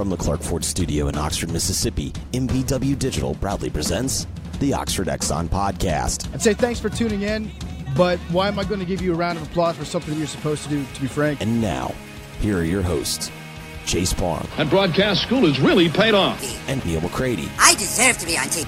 From the Clark Ford Studio in Oxford, Mississippi, MBW Digital proudly presents the Oxford Exxon Podcast. I'd say thanks for tuning in, but why am I going to give you a round of applause for something you're supposed to do, to be frank? And now, here are your hosts, Chase Parham. And broadcast school has really paid off. And Neal McCready. I deserve to be on TV.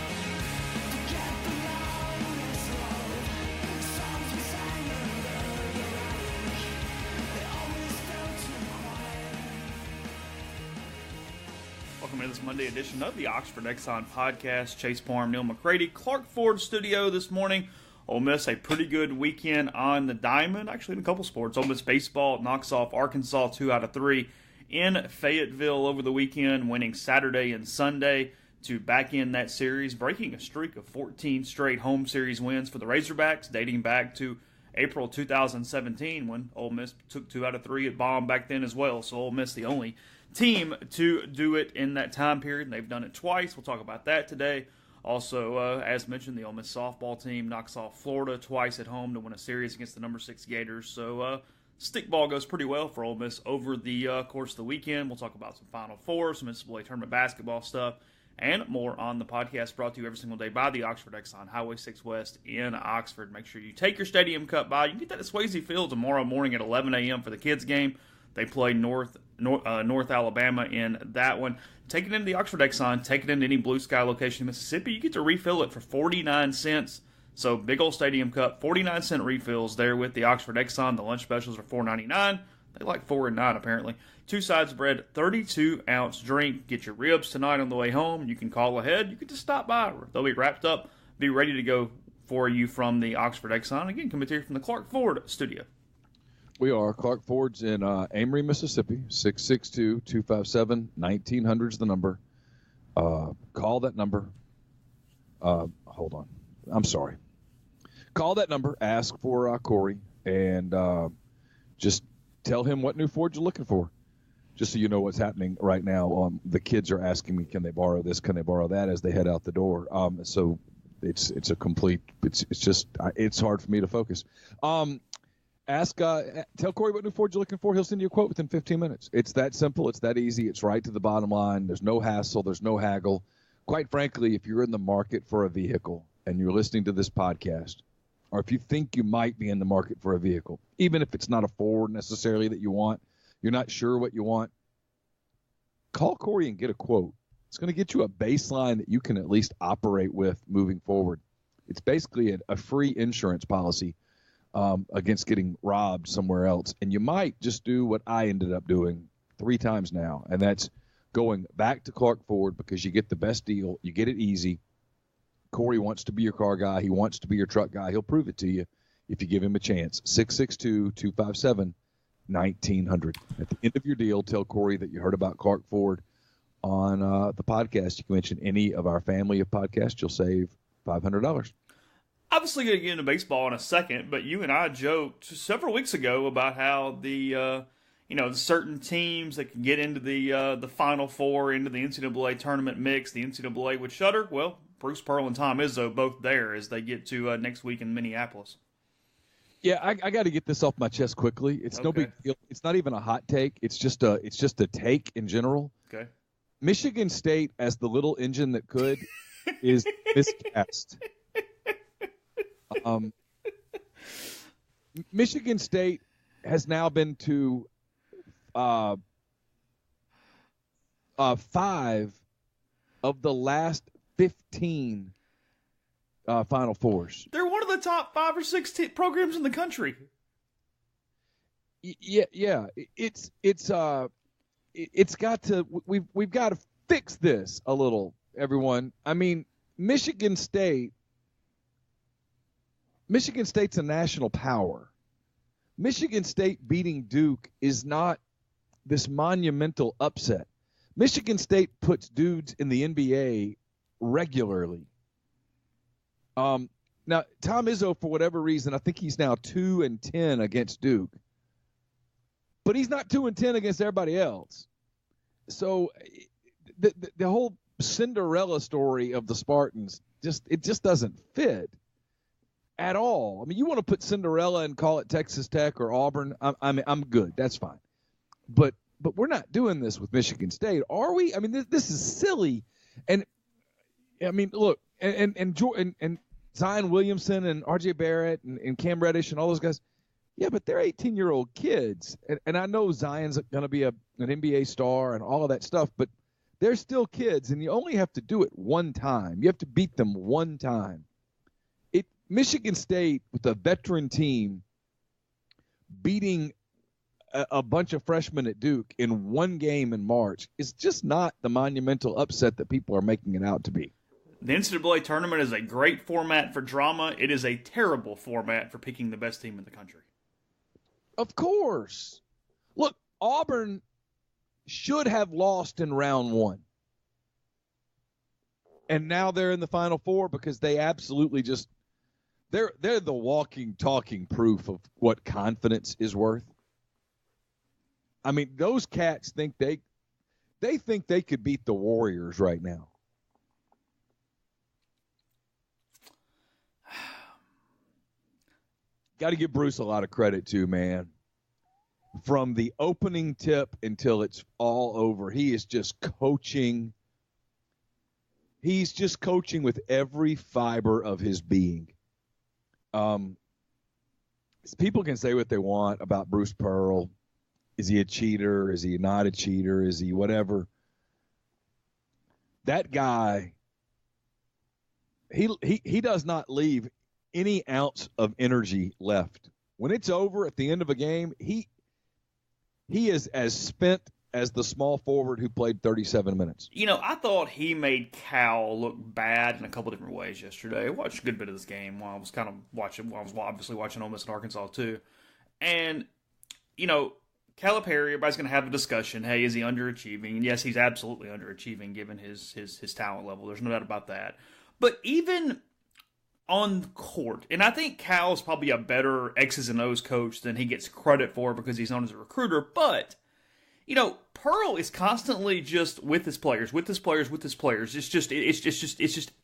Welcome to this Monday edition of the Oxford Exxon Podcast. Chase Parham, Neal McCready, Clark Ford Studio this morning. Ole Miss, a pretty good weekend on the diamond, actually in a couple sports. Ole Miss baseball knocks off Arkansas 2 out of 3 in Fayetteville over the weekend, winning Saturday and Sunday to back in that series, breaking a streak of 14 straight home series wins for the Razorbacks, dating back to April 2017 when Ole Miss took 2 out of 3 at Baum back then as well. So Ole Miss the only team to do it in that time period, and they've done it twice. We'll talk about that today. Also, as mentioned, the Ole Miss softball team knocks off Florida twice at home to win a series against the number 6 Gators. So, stickball goes pretty well for Ole Miss over the course of the weekend. We'll talk about some Final Four, some NCAA Tournament basketball stuff, and more on the podcast brought to you every single day by the Oxford Exxon, Highway 6 West in Oxford. Make sure you take your stadium cup by. You can get that at Swayze Field tomorrow morning at 11 a.m. for the kids' game. They play North Alabama in that one. Take it into the Oxford Exxon. Take it into any blue sky location in Mississippi. You get to refill it for 49 cents. So big old stadium cup, 49-cent refills there with the Oxford Exxon. The lunch specials are $4.99. They like $4 and $9 apparently. 2 sides of bread, 32-ounce drink. Get your ribs tonight on the way home. You can call ahead. You can just stop by. They'll be wrapped up, be ready to go for you from the Oxford Exxon. Again, coming to you from the Clark Ford Studio. We are. Clark Ford's in Amory, Mississippi. 662-257-1900 is the number. Call that number. Hold on. I'm sorry. Call that number. Ask for Corey, and just tell him what new Ford you're looking for. Just so you know what's happening right now. The kids are asking me, can they borrow this? Can they borrow that? As they head out the door. So it's a complete. It's hard for me to focus. Tell Corey what new Ford you're looking for. He'll send you a quote within 15 minutes. It's that simple. It's that easy. It's right to the bottom line. There's no hassle. There's no haggle. Quite frankly, if you're in the market for a vehicle and you're listening to this podcast, or if you think you might be in the market for a vehicle, even if it's not a Ford necessarily that you want, you're not sure what you want, call Corey and get a quote. It's going to get you a baseline that you can at least operate with moving forward. It's basically a free insurance policy against getting robbed somewhere else. And you might just do what I ended up doing 3 times now, and that's going back to Clark Ford because you get the best deal. You get it easy. Corey wants to be your car guy. He wants to be your truck guy. He'll prove it to you if you give him a chance. 662-257-1900. At the end of your deal, tell Corey that you heard about Clark Ford on the podcast. You can mention any of our family of podcasts. You'll save $500. Obviously going to get into baseball in a second, but you and I joked several weeks ago about how the certain teams that can get into the Final Four, into the NCAA tournament mix, the NCAA would shudder. Well, Bruce Pearl and Tom Izzo both there as they get to next week in Minneapolis. Yeah, I got to get this off my chest quickly. It's no big deal. It's not even a hot take. It's just a take in general. Okay. Michigan State, as the little engine that could, is miscast. Michigan State has now been to 5 of the last 15 Final Fours. They're one of the top 5 or 6 programs in the country. Yeah. It's got to. We've got to fix this a little, everyone. I mean, Michigan State's a national power. Michigan State beating Duke is not this monumental upset. Michigan State puts dudes in the NBA regularly. Now, Tom Izzo, for whatever reason, I think he's now 2-10 against Duke. But he's not 2-10 against everybody else. So the whole Cinderella story of the Spartans just doesn't fit at all. I mean, you want to put Cinderella and call it Texas Tech or Auburn, I'm good. That's fine. But but we're not doing this with Michigan State, are we? I mean, this is silly. And I mean, look, and Zion Williamson and R.J. Barrett and Cam Reddish and all those guys, yeah, but they're 18-year-old kids. And I know Zion's going to be an NBA star and all of that stuff, but they're still kids, and you only have to do it one time. You have to beat them one time. Michigan State, with a veteran team, beating a bunch of freshmen at Duke in one game in March is just not the monumental upset that people are making it out to be. The NCAA Tournament is a great format for drama. It is a terrible format for picking the best team in the country. Of course. Look, Auburn should have lost in round one. And now they're in the Final Four because they absolutely just they're the walking, talking proof of what confidence is worth. I mean, those cats think they think they could beat the Warriors right now. Got to give Bruce a lot of credit too, man. From the opening tip until it's all over, he is just coaching. He's just coaching with every fiber of his being. People can say what they want about Bruce Pearl. Is he a cheater? Is he not a cheater? Is he whatever? That guy, he does not leave any ounce of energy left. When it's over at the end of a game, he is as spent as the small forward who played 37 minutes. You know, I thought he made Cal look bad in a couple different ways yesterday. I watched a good bit of this game while I was obviously watching Ole Miss and Arkansas too. And, you know, Calipari, everybody's going to have a discussion. Hey, is he underachieving? And yes, he's absolutely underachieving given his talent level. There's no doubt about that. But even on court, and I think Cal is probably a better X's and O's coach than he gets credit for because he's known as a recruiter, but you know, Pearl is constantly just with his players. It's just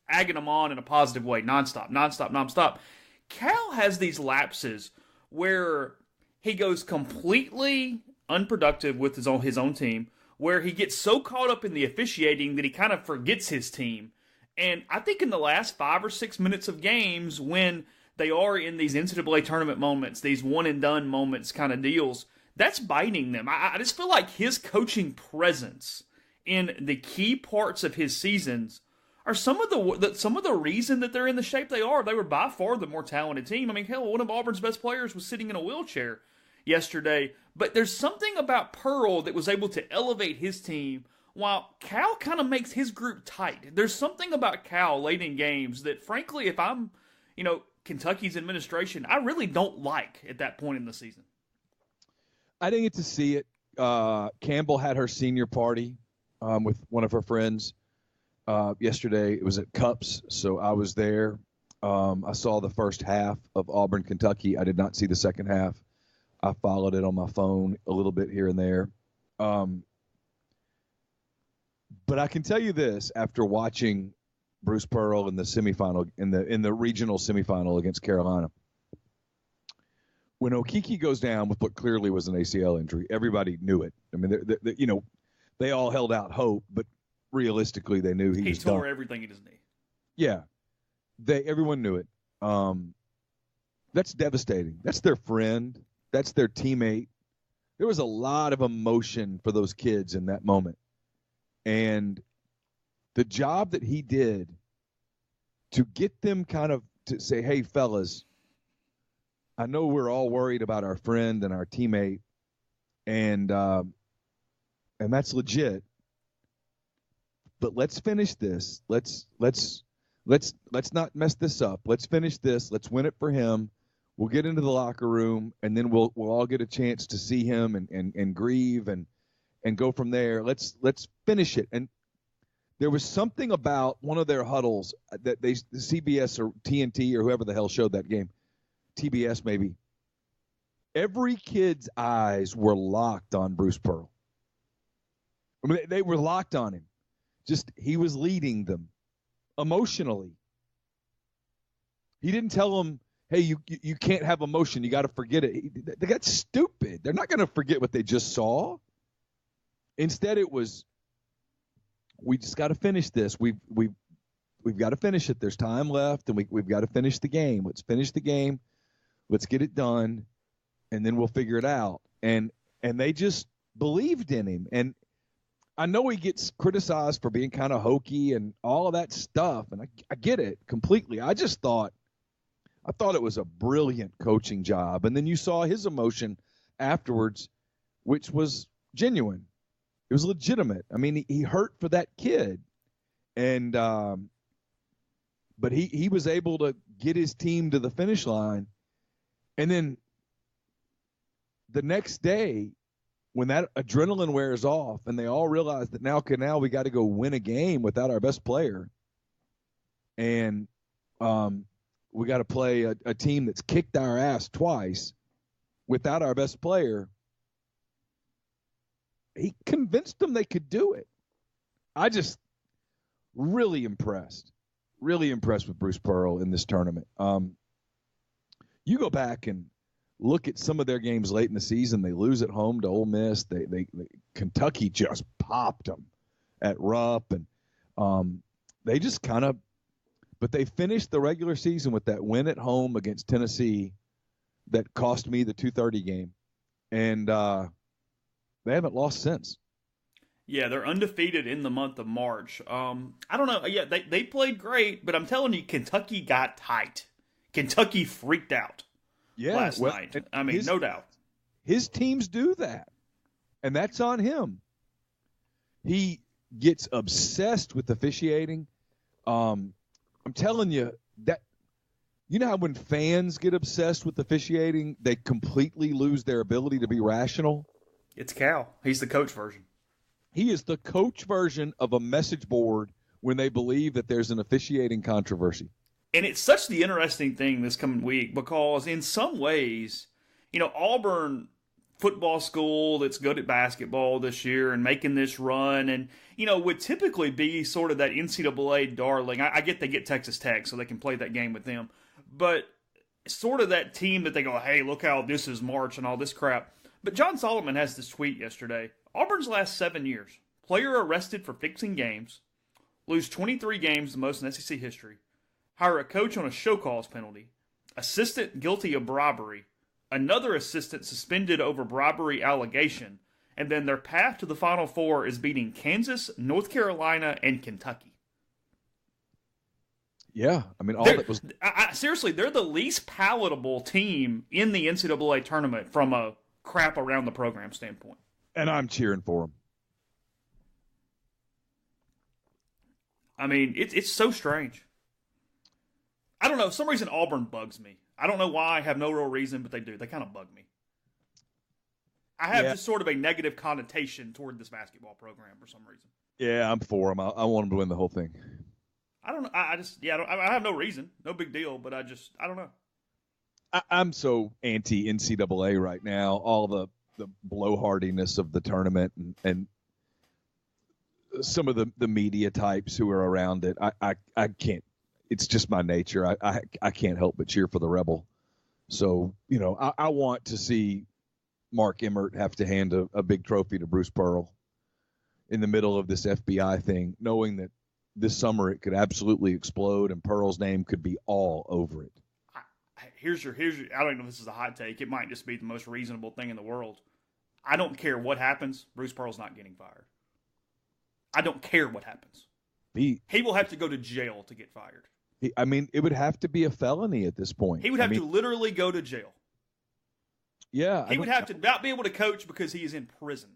egging them on in a positive way, nonstop. Cal has these lapses where he goes completely unproductive with his own team, where he gets so caught up in the officiating that he kind of forgets his team. And I think in the last 5 or 6 minutes of games, when they are in these NCAA tournament moments, these one-and-done moments kind of deals, that's biting them. I just feel like his coaching presence in the key parts of his seasons are some of the reason that they're in the shape they are. They were by far the more talented team. I mean, hell, one of Auburn's best players was sitting in a wheelchair yesterday. But there's something about Pearl that was able to elevate his team while Cal kind of makes his group tight. There's something about Cal late in games that, frankly, if I'm, Kentucky's administration, I really don't like at that point in the season. I didn't get to see it. Campbell had her senior party with one of her friends yesterday. It was at Cups, so I was there. I saw the first half of Auburn, Kentucky. I did not see the second half. I followed it on my phone a little bit here and there. But I can tell you this, after watching Bruce Pearl in the semifinal, in the regional semifinal against Carolina, when Okiki goes down with what clearly was an ACL injury, everybody knew it. I mean, they all held out hope, but realistically, they knew he was tore done. Everything in his knee. Yeah, everyone knew it. That's devastating. That's their friend. That's their teammate. There was a lot of emotion for those kids in that moment. And the job that he did to get them kind of to say, hey, fellas, I know we're all worried about our friend and our teammate, and that's legit. But let's finish this. Let's not mess this up. Let's finish this. Let's win it for him. We'll get into the locker room, and then we'll all get a chance to see him and grieve and go from there. Let's finish it. And there was something about one of their huddles that the CBS or TNT or whoever the hell showed that game, TBS maybe, every kid's eyes were locked on Bruce Pearl. I mean, they were locked on him. Just he was leading them emotionally. He didn't tell them, hey, you can't have emotion. You got to forget it. That's stupid. They're not going to forget what they just saw. Instead, it was, we just got to finish this. We've got to finish it. There's time left, and we've got to finish the game. Let's finish the game. Let's get it done, and then we'll figure it out. And they just believed in him. And I know he gets criticized for being kind of hokey and all of that stuff, and I get it completely. I thought it was a brilliant coaching job. And then you saw his emotion afterwards, which was genuine. It was legitimate. I mean, he hurt for that kid, and but he was able to get his team to the finish line. And then the next day, when that adrenaline wears off and they all realize that now we got to go win a game without our best player, and we got to play a team that's kicked our ass twice without our best player, he convinced them they could do it. I just really impressed with Bruce Pearl in this tournament. You go back and look at some of their games late in the season. They lose at home to Ole Miss. Kentucky just popped them at Rupp, and they just kind of. But they finished the regular season with that win at home against Tennessee that cost me the 2:30 game, and they haven't lost since. Yeah, they're undefeated in the month of March. I don't know. Yeah, they played great, but I'm telling you, Kentucky got tight. Kentucky freaked out last night. I mean, no doubt. His teams do that, and that's on him. He gets obsessed with officiating. I'm telling you that. You know how when fans get obsessed with officiating, they completely lose their ability to be rational? It's Cal. He's the coach version. He is the coach version of a message board when they believe that there's an officiating controversy. And it's such the interesting thing this coming week because in some ways, Auburn football school that's good at basketball this year and making this run and, would typically be sort of that NCAA darling. I get they get Texas Tech so they can play that game with them. But sort of that team that they go, hey, look how this is March and all this crap. But John Solomon has this tweet yesterday. Auburn's last 7 years, player arrested for fixing games, lose 23 games, the most in SEC history, hire a coach on a show cause penalty, assistant guilty of bribery, another assistant suspended over bribery allegation, and then their path to the Final Four is beating Kansas, North Carolina, and Kentucky. Yeah, I mean, that was seriously, they're the least palatable team in the NCAA tournament from a crap around the program standpoint. And I'm cheering for them. I mean, it's so strange. I don't know. For some reason, Auburn bugs me. I don't know why. I have no real reason, but they do. They kind of bug me. I have just sort of a negative connotation toward this basketball program for some reason. Yeah, I'm for them. I want them to win the whole thing. I don't know. I have no reason. No big deal, but I don't know. I'm so anti-NCAA right now. All the blowhardiness of the tournament and some of the media types who are around it. I can't. It's just my nature. I can't help but cheer for the Rebel. So, I want to see Mark Emmert have to hand a big trophy to Bruce Pearl in the middle of this FBI thing, knowing that this summer it could absolutely explode and Pearl's name could be all over it. Here's your. I don't know if this is a hot take. It might just be the most reasonable thing in the world. I don't care what happens. Bruce Pearl's not getting fired. I don't care what happens. He will have to go to jail to get fired. It would have to be a felony at this point. He would have to literally go to jail. Yeah. He would have to not be able to coach because he is in prison.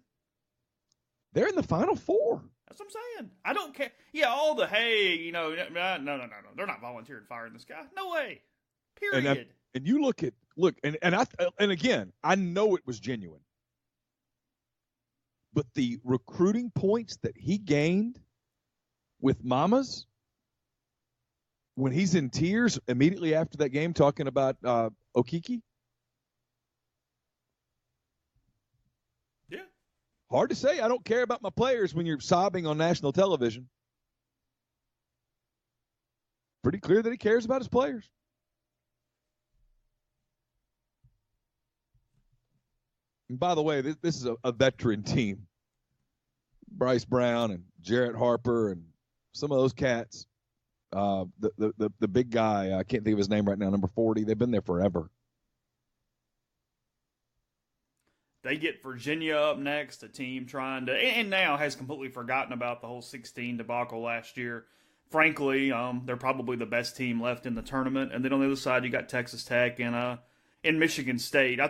They're in the Final Four. That's what I'm saying. I don't care. Yeah, all the, hey, no. They're not volunteering firing this guy. No way. Period. And you look, and again, I know it was genuine. But the recruiting points that he gained with Mamas, when he's in tears immediately after that game talking about Okiki. Yeah. Hard to say I don't care about my players when you're sobbing on national television. Pretty clear that he cares about his players. And by the way, this is a veteran team. Bryce Brown and Jarrett Harper and some of those cats. The big guy, I can't think of his name right now, number 40. They've been there forever. They get Virginia up next, a team trying to, and now has completely forgotten about the whole 16 debacle last year. Frankly, they're probably the best team left in the tournament. And then on the other side, you got Texas Tech and Michigan State.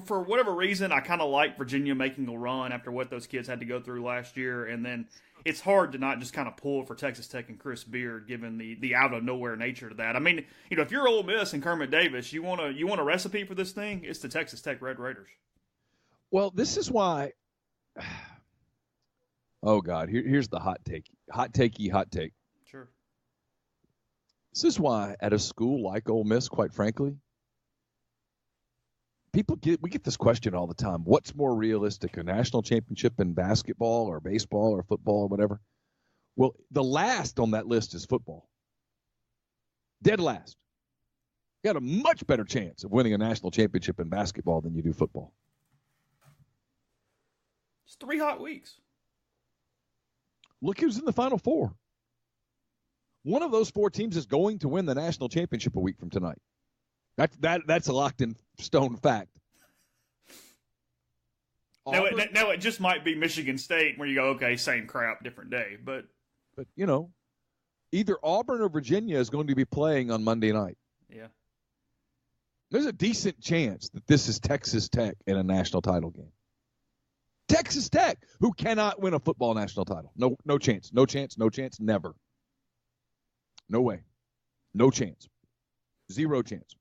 For whatever reason, I kind of like Virginia making a run after what those kids had to go through last year. And then it's hard to not just kind of pull for Texas Tech and Chris Beard, given the out of nowhere nature to that. I mean, if you're Ole Miss and Kermit Davis, you want a recipe for this thing? It's the Texas Tech Red Raiders. Well, this is why. Oh God, here's the hot take. Sure. This is why at a school like Ole Miss, quite frankly, we get this question all the time. What's more realistic, a national championship in basketball or baseball or football or whatever? Well, the last on that list is football. Dead last. You got a much better chance of winning a national championship in basketball than you do football. It's 3 hot weeks. Look who's in the Final Four. One of those 4 teams is going to win the national championship a week from tonight. That's a locked-in stone fact. Now it just might be Michigan State where you go, okay, same crap, different day. But either Auburn or Virginia is going to be playing on Monday night. Yeah. There's a decent chance that this is Texas Tech in a national title game. Texas Tech, who cannot win a football national title. No chance. Never. No way. No chance. 0 chance.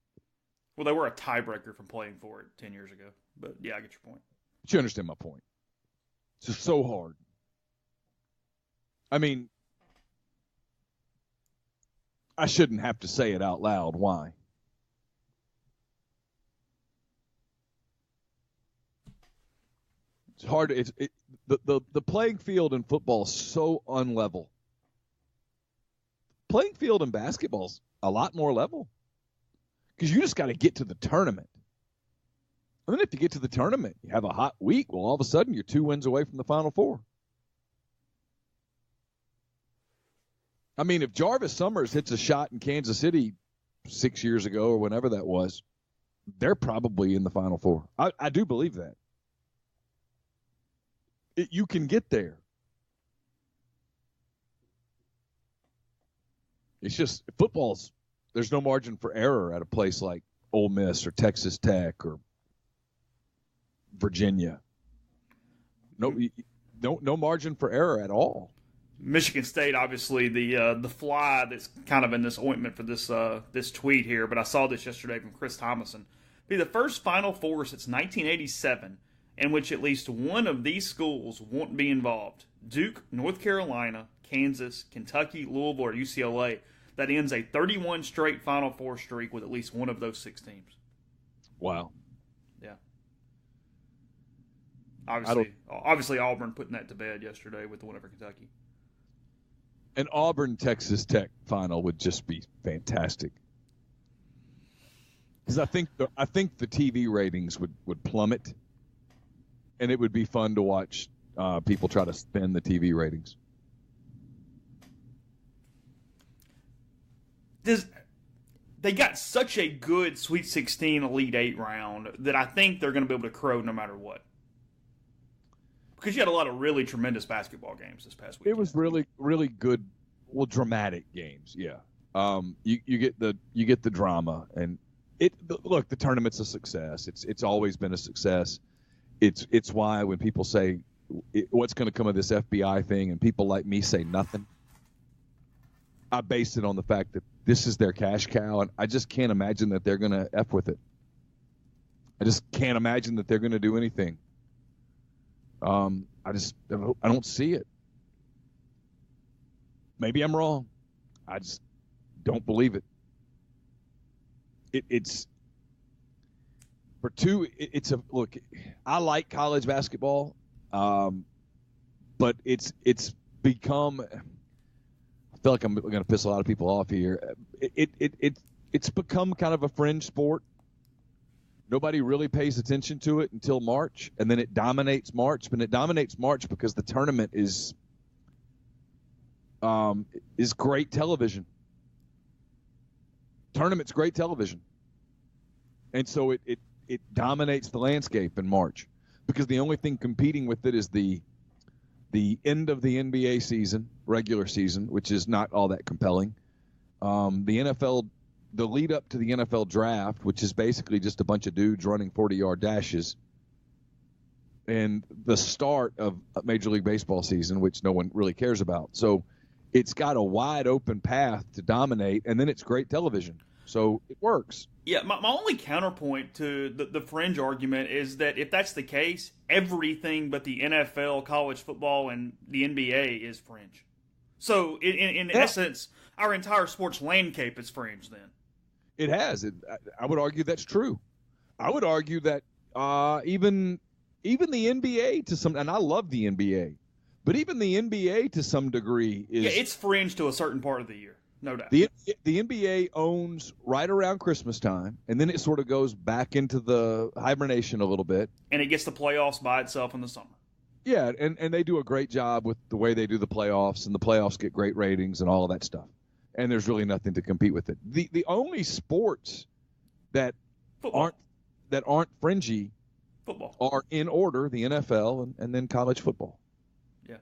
Well, they were a tiebreaker from playing for it 10 years ago. But, yeah, I get your point. But you understand my point. It's just so hard. I mean, I shouldn't have to say it out loud. Why? It's hard. The playing field in football is so unlevel. Playing field in basketball is a lot more level because you just got to get to the tournament. And then if you get to the tournament, you have a hot week. Well, all of a sudden, you're 2 wins away from the Final Four. I mean, if Jarvis Summers hits a shot in Kansas City 6 years ago or whenever that was, they're probably in the Final Four. I do believe that. You can get there. It's just football's. There's no margin for error at a place like Ole Miss or Texas Tech or Virginia. No margin for error at all. Michigan State, obviously, the fly that's kind of in this ointment for this tweet here. But I saw this yesterday from Chris Thomason. Be the first Final Four since 1987. In which at least one of these schools won't be involved. Duke, North Carolina, Kansas, Kentucky, Louisville, or UCLA. That ends a 31 straight Final Four streak with at least one of those 6 teams. Wow. Yeah. Obviously Auburn putting that to bed yesterday with the win over Kentucky. An Auburn-Texas Tech final would just be fantastic. Because I think the TV ratings would plummet. And it would be fun to watch people try to spin the TV ratings. They got such a good Sweet 16 Elite 8 round that I think they're going to be able to crow no matter what. Because you had a lot of really tremendous basketball games this past week. It was really, really good, dramatic games. Yeah, you get the drama, and look, the tournament's a success. It's always been a success. It's why when people say what's going to come of this FBI thing, and people like me say nothing, I base it on the fact that this is their cash cow, and I just can't imagine that they're going to F with it. I just can't imagine that they're going to do anything. I don't see it. Maybe I'm wrong. I just don't believe it. It's for two. It's a look. I like college basketball, but it's become. I feel like I'm going to piss a lot of people off here. It's become kind of a fringe sport. Nobody really pays attention to it until March, and then it dominates March. But it dominates March because the tournament is great television. Tournament's great television. And so it dominates the landscape in March because the only thing competing with it is the end of the NBA season, regular season, which is not all that compelling. The lead up to the NFL draft, which is basically just a bunch of dudes running 40-yard dashes, and the start of a Major League Baseball season, which no one really cares about. So it's got a wide open path to dominate, and then it's great television. So it works. Yeah, my only counterpoint to the fringe argument is that if that's the case, everything but the NFL, college football, and the NBA is fringe. So in essence, our entire sports landscape is fringe then. It has. I would argue that's true. I would argue that even the NBA to some, and I love the NBA, but even the NBA to some degree is. Yeah, it's fringe to a certain part of the year, no doubt. The NBA owns right around Christmas time, and then it sort of goes back into the hibernation a little bit. And it gets the playoffs by itself in the summer. Yeah, and they do a great job with the way they do the playoffs, and the playoffs get great ratings and all of that stuff. And there's really nothing to compete with it. The only sports that aren't fringy football are in order: the NFL and then college football. Yeah.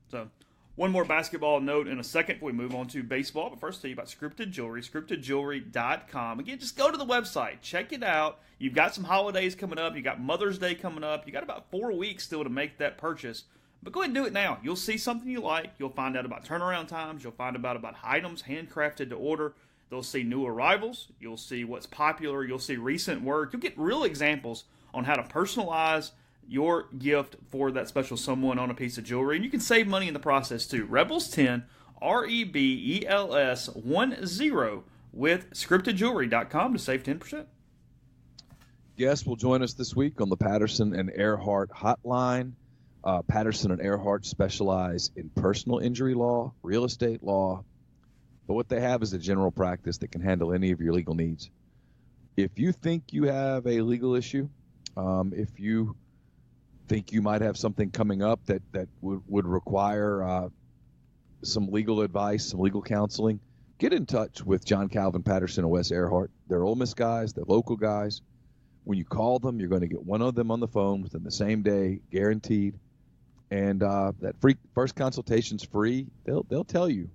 So one more basketball note in a second before we move on to baseball. But first, tell you about Scripted Jewelry, scriptedjewelry.com. Again, just go to the website, check it out. You've got some holidays coming up. You got Mother's Day coming up. You got about 4 weeks still to make that purchase. But go ahead and do it now. You'll see something you like. You'll find out about turnaround times. You'll find out about items handcrafted to order. They'll see new arrivals. You'll see what's popular. You'll see recent work. You'll get real examples on how to personalize your gift for that special someone on a piece of jewelry. And you can save money in the process too. Rebels10, REBELS10 with scriptedjewelry.com to save 10%. Guests will join us this week on the Patterson and Earhart hotline. Patterson and Earhart specialize in personal injury law, real estate law, but what they have is a general practice that can handle any of your legal needs. If you think you have a legal issue, if you think you might have something coming up that would require some legal advice, some legal counseling, get in touch with John Calvin Patterson and Wes Earhart. They're Ole Miss guys, they're local guys. When you call them, you're going to get one of them on the phone within the same day, guaranteed. And that free first consultation's free. They'll tell you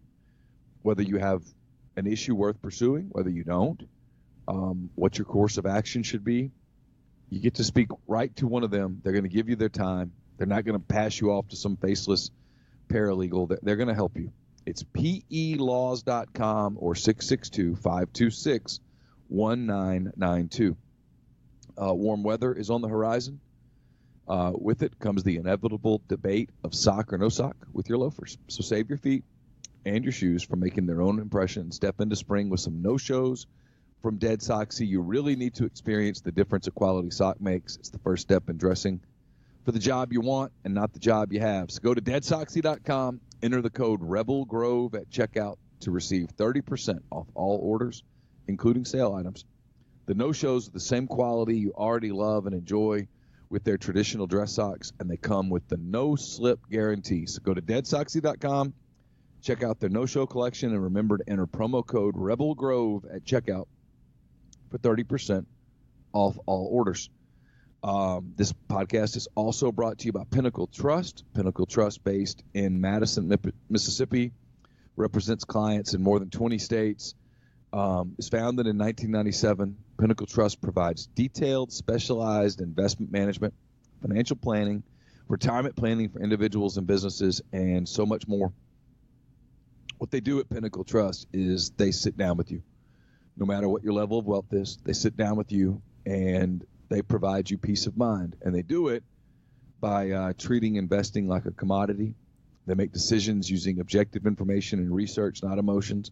whether you have an issue worth pursuing, whether you don't, what your course of action should be. You get to speak right to one of them. They're going to give you their time. They're not going to pass you off to some faceless paralegal. They're going to help you. It's PElaws.com or 662-526-1992. Warm weather is on the horizon. With it comes the inevitable debate of sock or no sock with your loafers. So save your feet and your shoes from making their own impression. Step into spring with some no-shows from Dead Soxy. You really need to experience the difference a quality sock makes. It's the first step in dressing for the job you want and not the job you have. So go to deadsoxy.com, enter the code RebelGrove at checkout to receive 30% off all orders, including sale items. The no-shows are the same quality you already love and enjoy with their traditional dress socks, and they come with the no-slip guarantee. So go to deadsoxy.com, check out their no-show collection, and remember to enter promo code RebelGrove at checkout for 30% off all orders. This podcast is also brought to you by Pinnacle Trust. Pinnacle Trust, based in Madison, Mississippi, represents clients in more than 20 states. Is founded in 1997. Pinnacle Trust provides detailed, specialized investment management, financial planning, retirement planning for individuals and businesses, and so much more. What they do at Pinnacle Trust is they sit down with you. No matter what your level of wealth is, they sit down with you and they provide you peace of mind. And they do it by treating investing like a commodity. They make decisions using objective information and research, not emotions.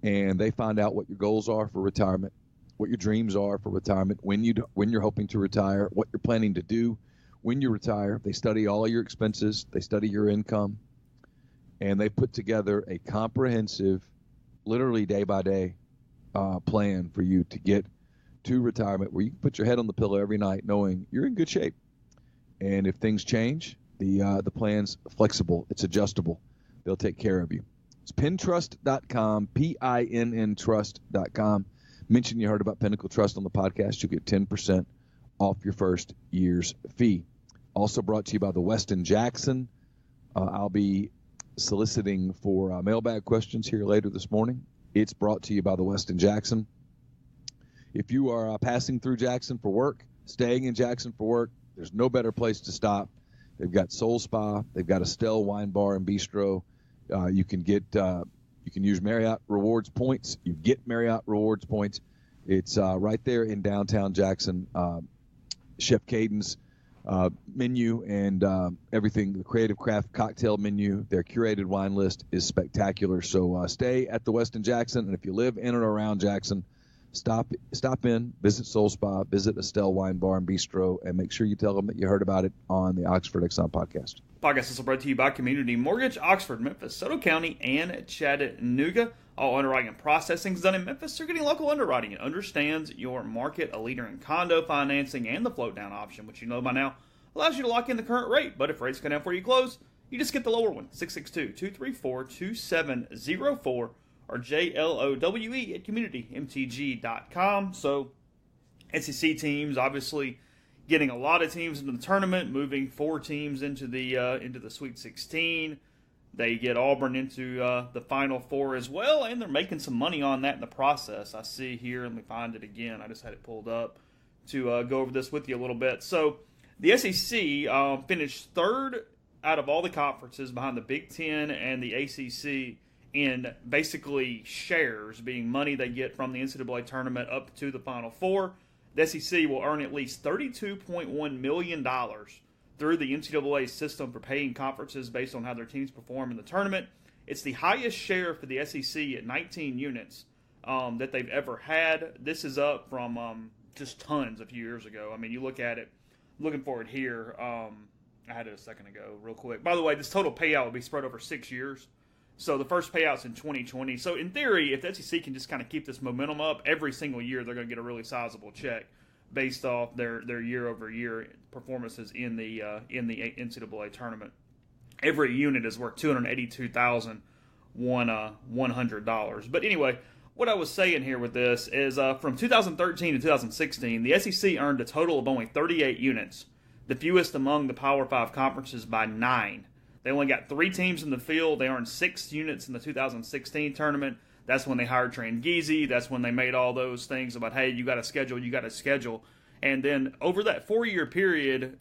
And they find out what your goals are for retirement, what your dreams are for retirement, when you're hoping to retire, what you're planning to do when you retire. They study all of your expenses. They study your income. And they put together a comprehensive, literally day-by-day plan for you to get to retirement where you can put your head on the pillow every night knowing you're in good shape. And if things change, the plan's flexible. It's adjustable. They'll take care of you. It's pintrust.com, P-I-N-N trust.com. Mention you heard about Pinnacle Trust on the podcast. You'll get 10% off your first year's fee. Also brought to you by the Westin Jackson. I'll be soliciting for mailbag questions here later this morning. It's brought to you by the Westin Jackson. If you are passing through Jackson for work, staying in Jackson for work, there's no better place to stop. They've got Soul Spa. They've got Estelle Wine Bar and Bistro. You can use Marriott Rewards points. You get Marriott Rewards points. It's right there in downtown Jackson. Chef Caden's menu and everything, the Creative Craft cocktail menu, their curated wine list is spectacular. So stay at the Westin Jackson, and if you live in and around Jackson, stop in, visit Soul Spa, visit Estelle Wine Bar and Bistro, and make sure you tell them that you heard about it on the Oxford Exxon podcast. Podcast is brought to you by Community Mortgage, Oxford, Memphis, Soto County, and Chattanooga. All underwriting and processing is done in Memphis. They're getting local underwriting and understands your market. A leader in condo financing and the float down option, which you know by now allows you to lock in the current rate. But if rates go down before you close, you just get the lower one. 662-234-2704 or JLOWE at communitymtg.com. So SEC teams obviously getting a lot of teams into the tournament, moving 4 teams into the Sweet 16. They get Auburn into the Final Four as well, and they're making some money on that in the process. I see here, let me find it again. I just had it pulled up to go over this with you a little bit. So the SEC finished third out of all the conferences behind the Big Ten and the ACC in basically shares, being money they get from the NCAA Tournament up to the Final Four. The SEC will earn at least $32.1 million through the NCAA system for paying conferences based on how their teams perform in the tournament. It's the highest share for the SEC at 19 units that they've ever had. This is up from just tons a few years ago. I mean, you look at it, looking for it here. I had it a second ago, real quick. By the way, this total payout will be spread over 6 years. So the first payout's in 2020. So in theory, if the SEC can just kind of keep this momentum up, every single year they're going to get a really sizable check based off their year-over-year performances in the NCAA tournament. Every unit is worth $282,100. But anyway, what I was saying here with this is from 2013 to 2016, the SEC earned a total of only 38 units, the fewest among the Power 5 conferences by 9. They only got 3 teams in the field. They earned 6 units in the 2016 tournament. That's when they hired Trangizi. That's when they made all those things about, hey, you got to schedule. And then over that 4-year period,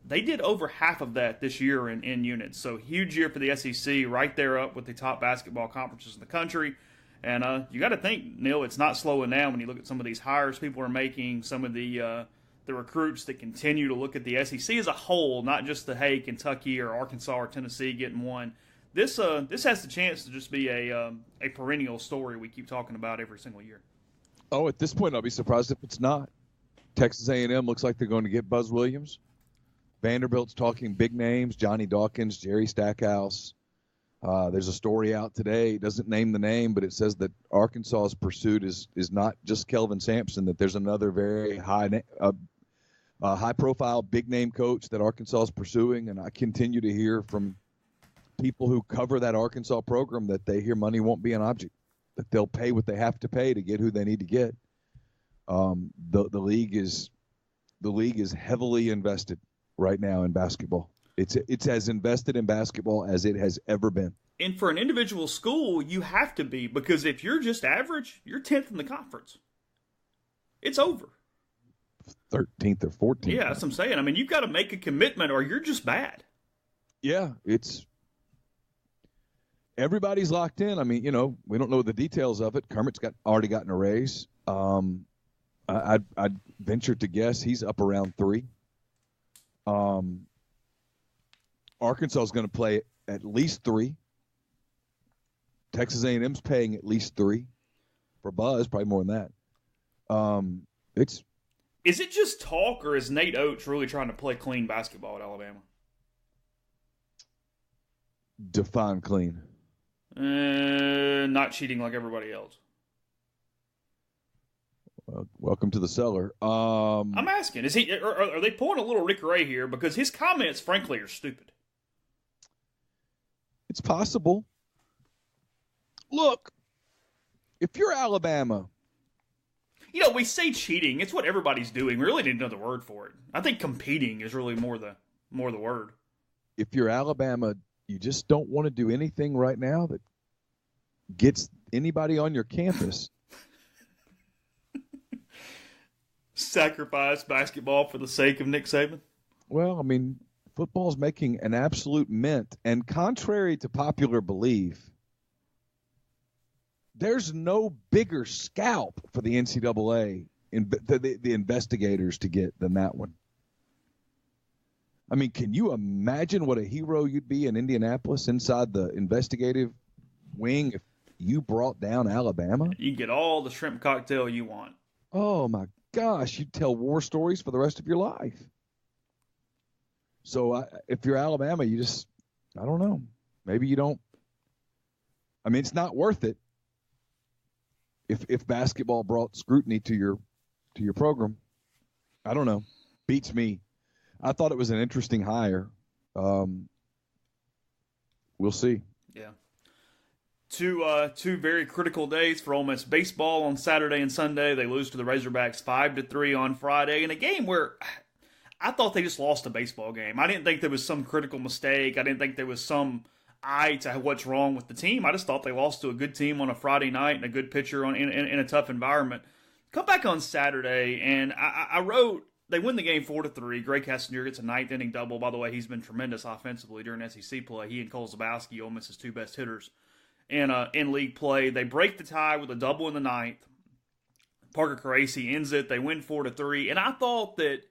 they did over half of that this year in units. So huge year for the SEC, right there up with the top basketball conferences in the country. And you got to think, Neil, it's not slowing down when you look at some of these hires people are making, some of the recruits that continue to look at the SEC as a whole, not just the, hey, Kentucky or Arkansas or Tennessee getting one. This has the chance to just be a perennial story we keep talking about every single year. Oh, at this point, I'll be surprised if it's not. Texas A&M looks like they're going to get Buzz Williams. Vanderbilt's talking big names, Johnny Dawkins, Jerry Stackhouse. There's a story out today. It doesn't name the name, but it says that Arkansas's pursuit is not just Kelvin Sampson, that there's another very high-profile, big-name coach that Arkansas is pursuing. And I continue to hear from people who cover that Arkansas program that they hear money won't be an object, that they'll pay what they have to pay to get who they need to get. The league is heavily invested right now in basketball. It's as invested in basketball as it has ever been. And for an individual school, you have to be, because if you're just average, you're 10th in the conference. It's over. 13th or 14th. Yeah, that's what I'm saying. I mean, you've got to make a commitment or you're just bad. Yeah, everybody's locked in. I mean, we don't know the details of it. Kermit's already gotten a raise. I'd venture to guess he's up around 3. Arkansas is going to play at least 3. Texas A&M's paying at least 3. For Buzz, probably more than that. Is it just talk, or is Nate Oates really trying to play clean basketball at Alabama? Define clean. Not cheating like everybody else. Welcome to the cellar. I'm asking, are they pulling a little Rick Ray here? Because his comments, frankly, are stupid. It's possible. Look, if you're Alabama, we say cheating. It's what everybody's doing. We really need another word for it. I think competing is really more the word. If you're Alabama, you just don't want to do anything right now that gets anybody on your campus. Sacrifice basketball for the sake of Nick Saban? Well, I mean, football's making an absolute mint. And contrary to popular belief, there's no bigger scalp for the NCAA, the investigators, to get than that one. I mean, can you imagine what a hero you'd be in Indianapolis inside the investigative wing if you brought down Alabama? You can get all the shrimp cocktail you want. Oh, my gosh. You'd tell war stories for the rest of your life. So if you're Alabama, you just, I don't know. Maybe you don't. I mean, it's not worth it if basketball brought scrutiny to your program. I don't know. Beats me. I thought it was an interesting hire. We'll see. Yeah. Two very critical days for Ole Miss baseball on Saturday and Sunday. They lose to the Razorbacks 5-3 on Friday in a game where I thought they just lost a baseball game. I didn't think there was some critical mistake. I didn't think there was some eye to what's wrong with the team. I just thought they lost to a good team on a Friday night and a good pitcher in a tough environment. Come back on Saturday, and I wrote, they win the game 4-3. Greg Cassinger gets a ninth inning double. By the way, he's been tremendous offensively during SEC play. He and Cole Zabowski, Ole Miss's two best hitters in league play. They break the tie with a double in the ninth. Parker Caracci ends it. They win 4-3. And I thought that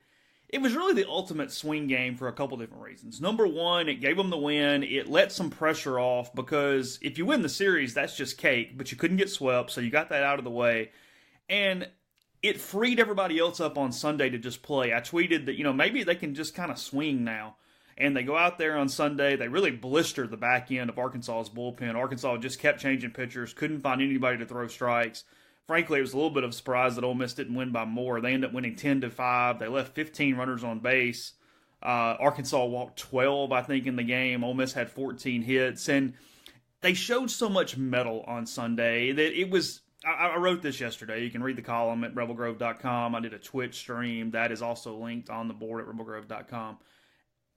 it was really the ultimate swing game for a couple different reasons. Number one, it gave them the win. It let some pressure off because if you win the series, that's just cake. But you couldn't get swept, so you got that out of the way. And it freed everybody else up on Sunday to just play. I tweeted that, maybe they can just kind of swing now. And they go out there on Sunday. They really blistered the back end of Arkansas's bullpen. Arkansas just kept changing pitchers, couldn't find anybody to throw strikes. Frankly, it was a little bit of a surprise that Ole Miss didn't win by more. They ended up winning 10-5. They left 15 runners on base. Arkansas walked 12, I think, in the game. Ole Miss had 14 hits. And they showed so much mettle on Sunday that it was – I wrote this yesterday. You can read the column at rebelgrove.com. I did a Twitch stream. That is also linked on the board at rebelgrove.com.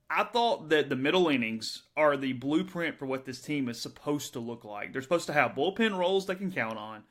I thought that the middle innings are the blueprint for what this team is supposed to look like. They're supposed to have bullpen roles they can count on.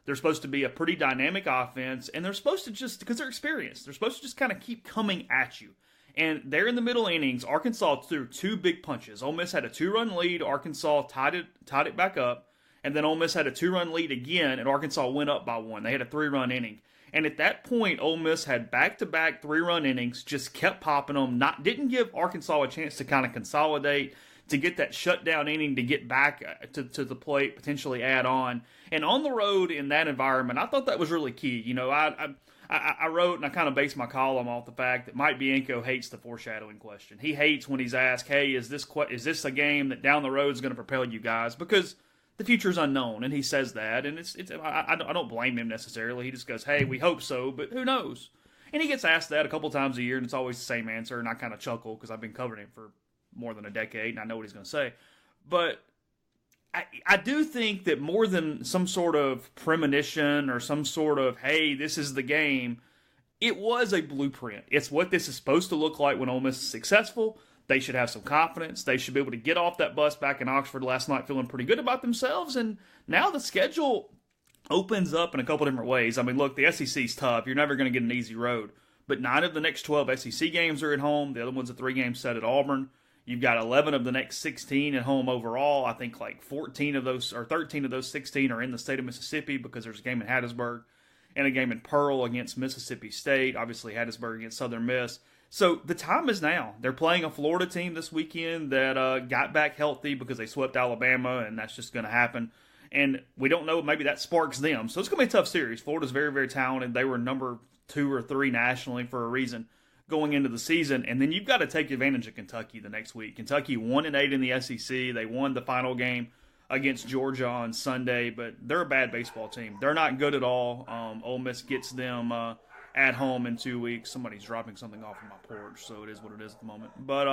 They're supposed to be a pretty dynamic offense, and they're supposed to just, because they're experienced, they're supposed to just kind of keep coming at you. And there in the middle innings, Arkansas threw two big punches. Ole Miss had a 2-run lead. Arkansas tied it back up. And then Ole Miss had a 2-run lead again, and Arkansas went up by 1. They had a 3-run inning. And at that point, Ole Miss had back-to-back 3-run innings, just kept popping them, didn't give Arkansas a chance to kind of consolidate, to get that shutdown inning, to get back to the plate, potentially add on. And on the road in that environment, I thought that was really key. I wrote and I kind of based my column off the fact that Mike Bianco hates the foreshadowing question. He hates when he's asked, hey, is this a game that down the road is going to propel you guys? Because the future is unknown, and he says that, and I don't blame him necessarily. He just goes, hey, we hope so, but who knows? And he gets asked that a couple times a year, and it's always the same answer, and I kind of chuckle because I've been covering him for more than a decade, and I know what he's going to say. But I do think that more than some sort of premonition or some sort of, hey, this is the game, it was a blueprint. It's what this is supposed to look like when Ole Miss is successful. They should have some confidence. They should be able to get off that bus back in Oxford last night feeling pretty good about themselves. And now the schedule opens up in a couple different ways. I mean, look, the SEC's tough. You're never going to get an easy road. But 9 of the next 12 SEC games are at home. The other one's a 3-game set at Auburn. You've got 11 of the next 16 at home overall. I think like 14 of those, or 13 of those 16 are in the state of Mississippi because there's a game in Hattiesburg and a game in Pearl against Mississippi State. Obviously, Hattiesburg against Southern Miss. So the time is now. They're playing a Florida team this weekend that got back healthy because they swept Alabama, and that's just going to happen. And we don't know, maybe that sparks them. So it's going to be a tough series. Florida's very, very talented. They were number 2 or 3 nationally for a reason going into the season. And then you've got to take advantage of Kentucky the next week. Kentucky 1-8 in the SEC. They won the final game against Georgia on Sunday, but they're a bad baseball team. They're not good at all. Ole Miss gets them at home in 2 weeks. Somebody's dropping something off on my porch, so it is what it is at the moment. But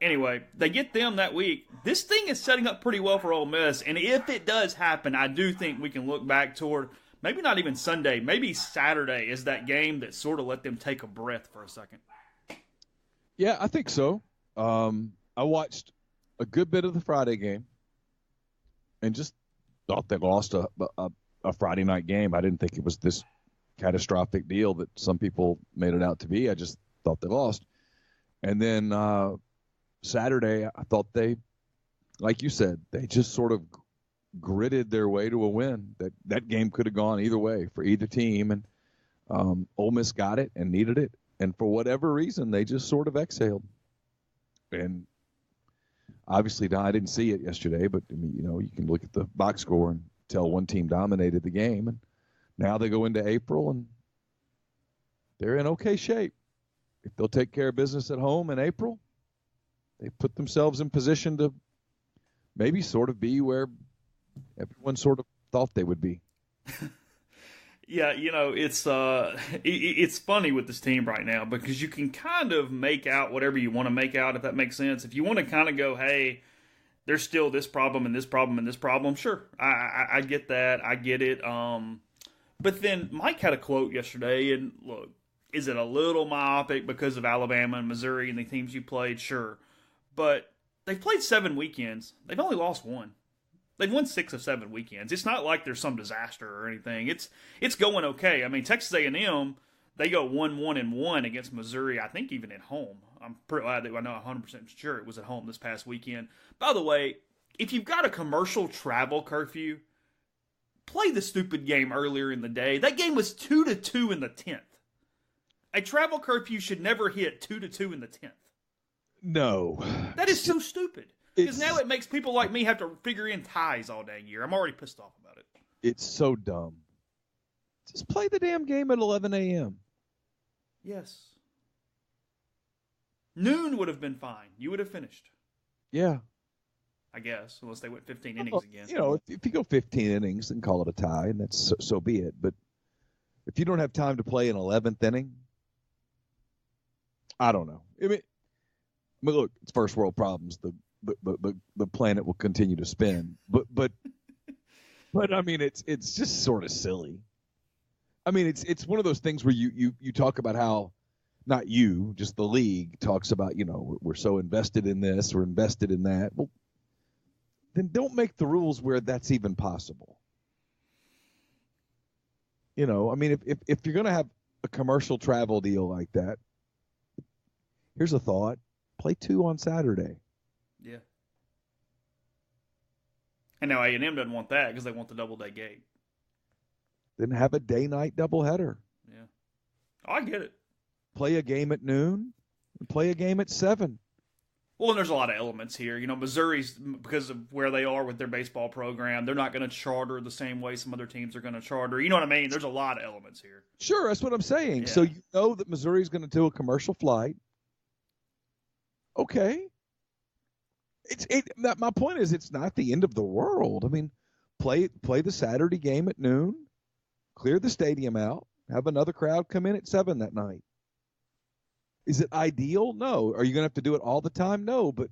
anyway, they get them that week. This thing is setting up pretty well for Ole Miss, and if it does happen, I do think we can look back toward maybe not even Sunday, maybe Saturday is that game that sort of let them take a breath for a second. Yeah, I think so. I watched a good bit of the Friday game and just thought they lost a Friday night game. I didn't think it was this catastrophic deal that some people made it out to be. I just thought they lost. And then Saturday, I thought they, like you said, they just sort of gritted their way to a win. That game could have gone either way for either team, and Ole Miss got it and needed it. And for whatever reason, they just sort of exhaled. And obviously, I didn't see it yesterday, but I mean, you can look at the box score and tell one team dominated the game. And now they go into April, and they're in okay shape. If they'll take care of business at home in April, they put themselves in position to maybe sort of be where everyone sort of thought they would be. Yeah, it's funny with this team right now because you can kind of make out whatever you want to make out, if that makes sense. If you want to kind of go, hey, there's still this problem and this problem and this problem, sure, I get that, I get it. But then Mike had a quote yesterday, and look, is it a little myopic because of Alabama and Missouri and the teams you played? Sure. But they've played 7 weekends. They've only lost 1. They've won 6 of 7 weekends. It's not like there's some disaster or anything. It's going okay. I mean, Texas A&M, they go 1-1-1 against Missouri, I think even at home. I'm pretty glad that I know 100% sure it was at home this past weekend. By the way, if you've got a commercial travel curfew, play the stupid game earlier in the day. That game was 2-2 in the 10th. A travel curfew should never hit 2-2 in the 10th. No. That is so stupid. Because now it makes people like me have to figure in ties all dang year. I'm already pissed off about it. It's so dumb. Just play the damn game at 11 a.m. Yes. Noon would have been fine. You would have finished. Yeah. I guess, unless they went 15 innings again. If you go 15 innings and call it a tie, and that's so be it. But if you don't have time to play an 11th inning, I don't know. I mean, look, it's first world problems. The planet will continue to spin, but I mean, it's just sort of silly. I mean, it's one of those things where you talk about how, not you, just the league talks about, we're so invested in this, we're invested in that. Well, then don't make the rules where that's even possible. I mean, if you're going to have a commercial travel deal like that, here's a thought: play 2 on Saturday. Yeah. And now A&M doesn't want that because they want the double-day gate. Then have a day-night doubleheader. Yeah. Oh, I get it. Play a game at noon and play a game at 7. Well, and there's a lot of elements here. Missouri's, because of where they are with their baseball program, they're not going to charter the same way some other teams are going to charter. You know what I mean? There's a lot of elements here. Sure, that's what I'm saying. Yeah. So you know that Missouri's going to do a commercial flight. Okay. My point is, it's not the end of the world. I mean, play the Saturday game at noon, clear the stadium out, have another crowd come in at 7 that night. Is it ideal? No. Are you going to have to do it all the time? No. But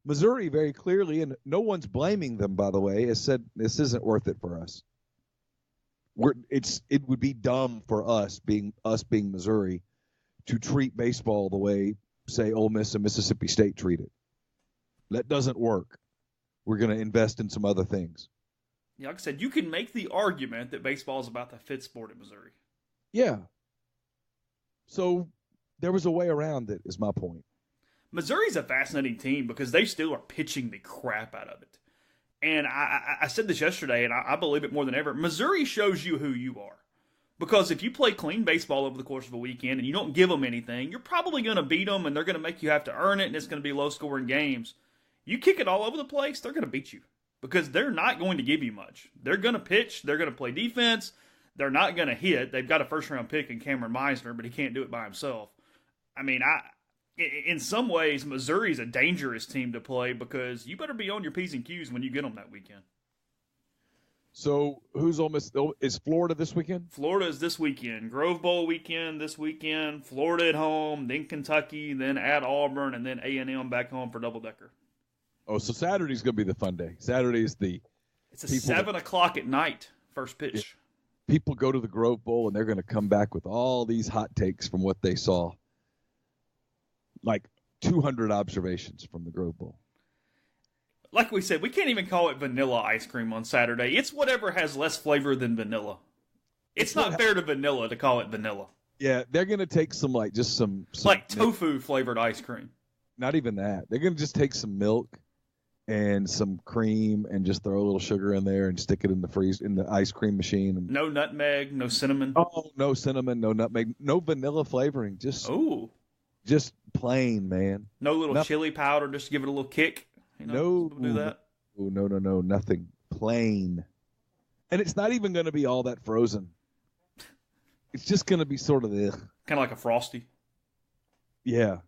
Missouri very clearly, and no one's blaming them, by the way, has said this isn't worth it for us. It would be dumb for us being Missouri to treat baseball the way, say, Ole Miss and Mississippi State treat it. That doesn't work. We're going to invest in some other things. Yeah, like I said, you can make the argument that baseball is about the 5th sport at Missouri. Yeah. So there was a way around it, is my point. Missouri's a fascinating team because they still are pitching the crap out of it. And I said this yesterday, and I believe it more than ever. Missouri shows you who you are. Because if you play clean baseball over the course of a weekend and you don't give them anything, you're probably going to beat them, and they're going to make you have to earn it, and it's going to be low-scoring games. You kick it all over the place, they're going to beat you. Because they're not going to give you much. They're going to pitch. They're going to play defense. They're not going to hit. They've got a first-round pick in Cameron Meisner, but he can't do it by himself. I mean, in some ways, Missouri's a dangerous team to play because you better be on your P's and Q's when you get them that weekend. So who's Ole Miss? Is Florida this weekend? Florida is this weekend. Grove Bowl weekend this weekend. Florida at home, then Kentucky, then at Auburn, and then A&M back home for double-decker. Oh, so Saturday's going to be the fun day. Saturday is It's a 7 o'clock at night first pitch. People go to the Grove Bowl, and they're going to come back with all these hot takes from what they saw. Like 200 observations from the Grove Bowl. Like we said, we can't even call it vanilla ice cream on Saturday. It's whatever has less flavor than vanilla. It's not fair to vanilla to call it vanilla. Yeah, they're going to take some like tofu flavored ice cream. Not even that. They're going to just take some milk and some cream and just throw a little sugar in there and stick it in the ice cream machine. And, no nutmeg, no cinnamon. Oh, no cinnamon, no nutmeg, no vanilla flavoring. Just plain, man. No little chili powder just to give it a little kick. No, do that. Oh, no, nothing. Plain. And it's not even going to be all that frozen. It's just going to be sort of kind of like a Frosty. Yeah.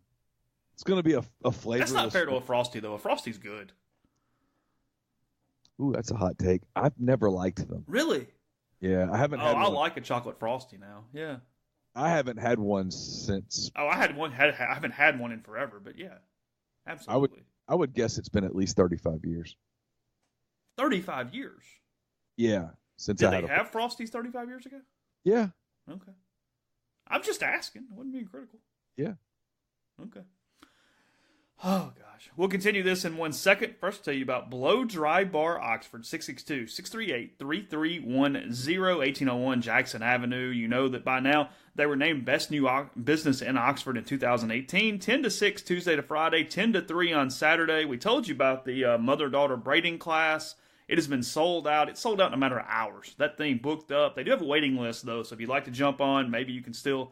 It's going to be a flavorless. That's not fair to a Frosty, though. A Frosty's good. Ooh, that's a hot take. I've never liked them. Really? Yeah, I haven't had one. I like a chocolate Frosty now. Yeah. I haven't had one since. Oh, I had one. I haven't had one in forever, but yeah. Absolutely. I would guess it's been at least 35 years. 35 years? Yeah. Since Did they have Frosties 35 years ago? Yeah. Okay. I'm just asking. I wasn't being critical. Yeah. Okay. Oh, gosh. We'll continue this in 1 second. First, I'll tell you about Blow Dry Bar Oxford, 662-638-3310, 1801 Jackson Avenue. You know that by now they were named Best New Business in Oxford in 2018. 10 to 6 Tuesday to Friday, 10 to 3 on Saturday. We told you about the mother-daughter braiding class. It has been sold out. It's sold out in a matter of hours. That thing booked up. They do have a waiting list, though, so if you'd like to jump on, maybe you can still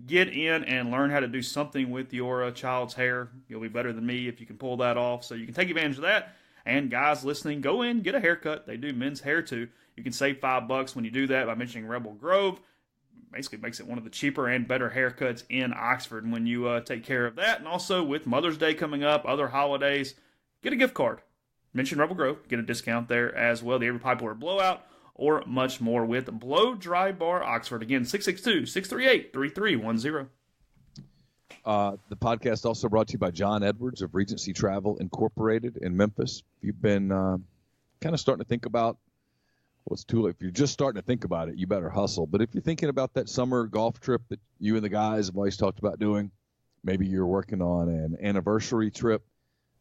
get in and learn how to do something with your child's hair. You'll be better than me if you can pull that off. So you can take advantage of that. And guys listening, go in, get a haircut. They do men's hair too. You can save $5 when you do that by mentioning Rebel Grove. Basically makes it one of the cheaper and better haircuts in Oxford when you take care of that. And also with Mother's Day coming up, other holidays, get a gift card. Mention Rebel Grove, get a discount there as well. The Every Pipe Order Blowout, or much more with Blow Dry Bar Oxford. Again, 662-638-3310. The podcast also brought to you by John Edwards of Regency Travel Incorporated in Memphis. If you've been kind of starting to think about, well, it's too late. If you're just starting to think about it, you better hustle. But if you're thinking about that summer golf trip that you and the guys have always talked about doing, maybe you're working on an anniversary trip,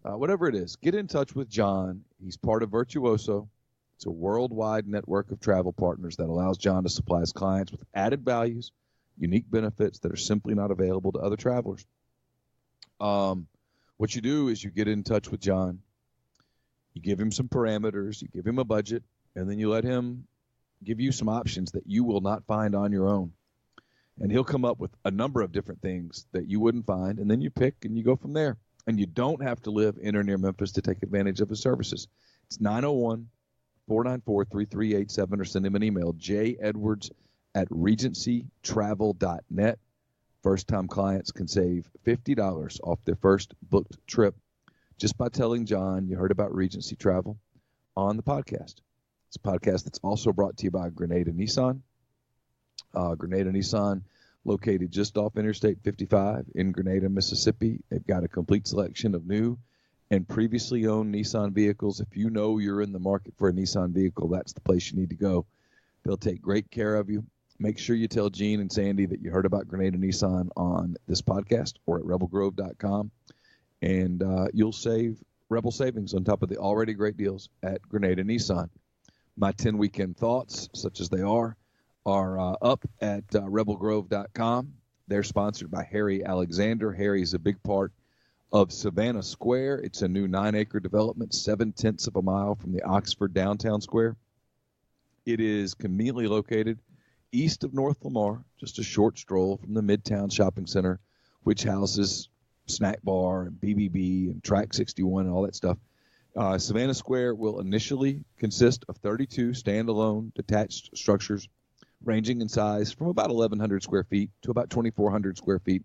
whatever it is, get in touch with John. He's part of Virtuoso. It's a worldwide network of travel partners that allows John to supply his clients with added values, unique benefits that are simply not available to other travelers. What you do is you get in touch with John, you give him some parameters, you give him a budget, and then you let him give you some options that you will not find on your own. And he'll come up with a number of different things that you wouldn't find, and then you pick and you go from there. And you don't have to live in or near Memphis to take advantage of his services. It's 901-494-3387 or send him an email, jedwards@regencytravel.net. First-time clients can save $50 off their first booked trip just by telling John you heard about Regency Travel on the podcast. It's a podcast that's also brought to you by Grenada Nissan. Grenada Nissan, located just off Interstate 55 in Grenada, Mississippi. They've got a complete selection of new and previously owned Nissan vehicles. If you know you're in the market for a Nissan vehicle, that's the place you need to go. They'll take great care of you. Make sure you tell Gene and Sandy that you heard about Grenada Nissan on this podcast or at rebelgrove.com, and you'll save Rebel savings on top of the already great deals at Grenada Nissan. My 10 weekend thoughts, such as they are up at rebelgrove.com. They're sponsored by Harry Alexander. Harry is a big part of Savannah Square. It's a new 9-acre development, 7/10 of a mile from the Oxford downtown square. It is conveniently located east of North Lamar, just a short stroll from the Midtown Shopping Center, which houses Snack Bar and BBB and Track 61 and all that stuff. Savannah Square will initially consist of 32 standalone detached structures ranging in size from about 1,100 square feet to about 2,400 square feet.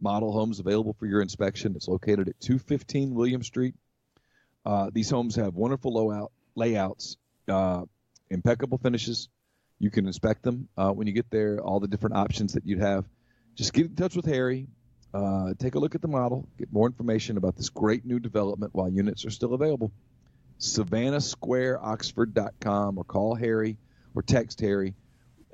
model homes available for your inspection. It's located at 215 William Street. These homes have wonderful layouts, impeccable finishes. You can inspect them when you get there, all the different options that you'd have. Just get in touch with Harry. Take a look at the model. Get more information about this great new development while units are still available. SavannahSquareOxford.com, or call Harry or text Harry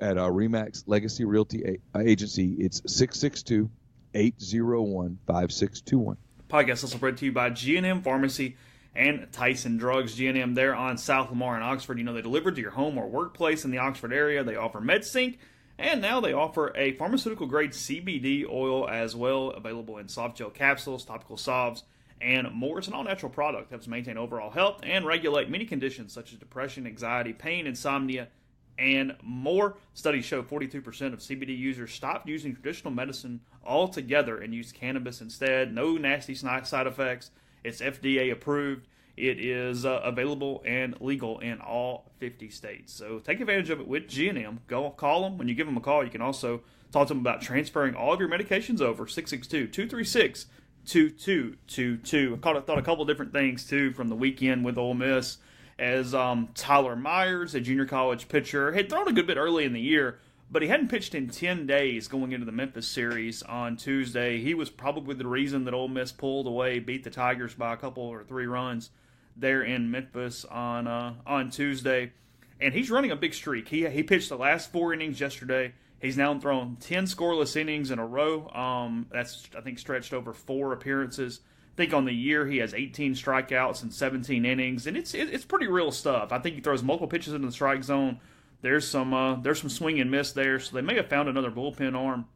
at Remax Legacy Realty Agency. It's 662-801-5621. Podcast also brought to you by G&M Pharmacy and Tyson Drugs. G&M there on South Lamar in Oxford. They deliver to your home or workplace in the Oxford area. They offer MedSync, and now they offer a pharmaceutical-grade CBD oil as well, available in soft gel capsules, topical salves, and more. It's an all-natural product that helps maintain overall health and regulate many conditions such as depression, anxiety, pain, insomnia, and more. Studies show 42% of CBD users stopped using traditional medicine altogether and used cannabis instead. No nasty side effects. It's FDA approved. It is available and legal in all 50 states. So take advantage of it with G&M. Go call them. When you give them a call, you can also talk to them about transferring all of your medications over. 662-236-2222. I thought a couple different things, too, from the weekend with Ole Miss, as Tyler Myers, a junior college pitcher, had thrown a good bit early in the year, but he hadn't pitched in 10 days going into the Memphis series on Tuesday. He was probably the reason that Ole Miss pulled away, beat the Tigers by a couple or 3 runs there in Memphis on Tuesday. And he's running a big streak. He pitched the last 4 innings yesterday. He's now thrown 10 scoreless innings in a row. That's, I think, stretched over 4 appearances. I think on the year he has 18 strikeouts and 17 innings, and it's pretty real stuff. I think he throws multiple pitches into the strike zone. There's some swing and miss there, so they may have found another bullpen arm,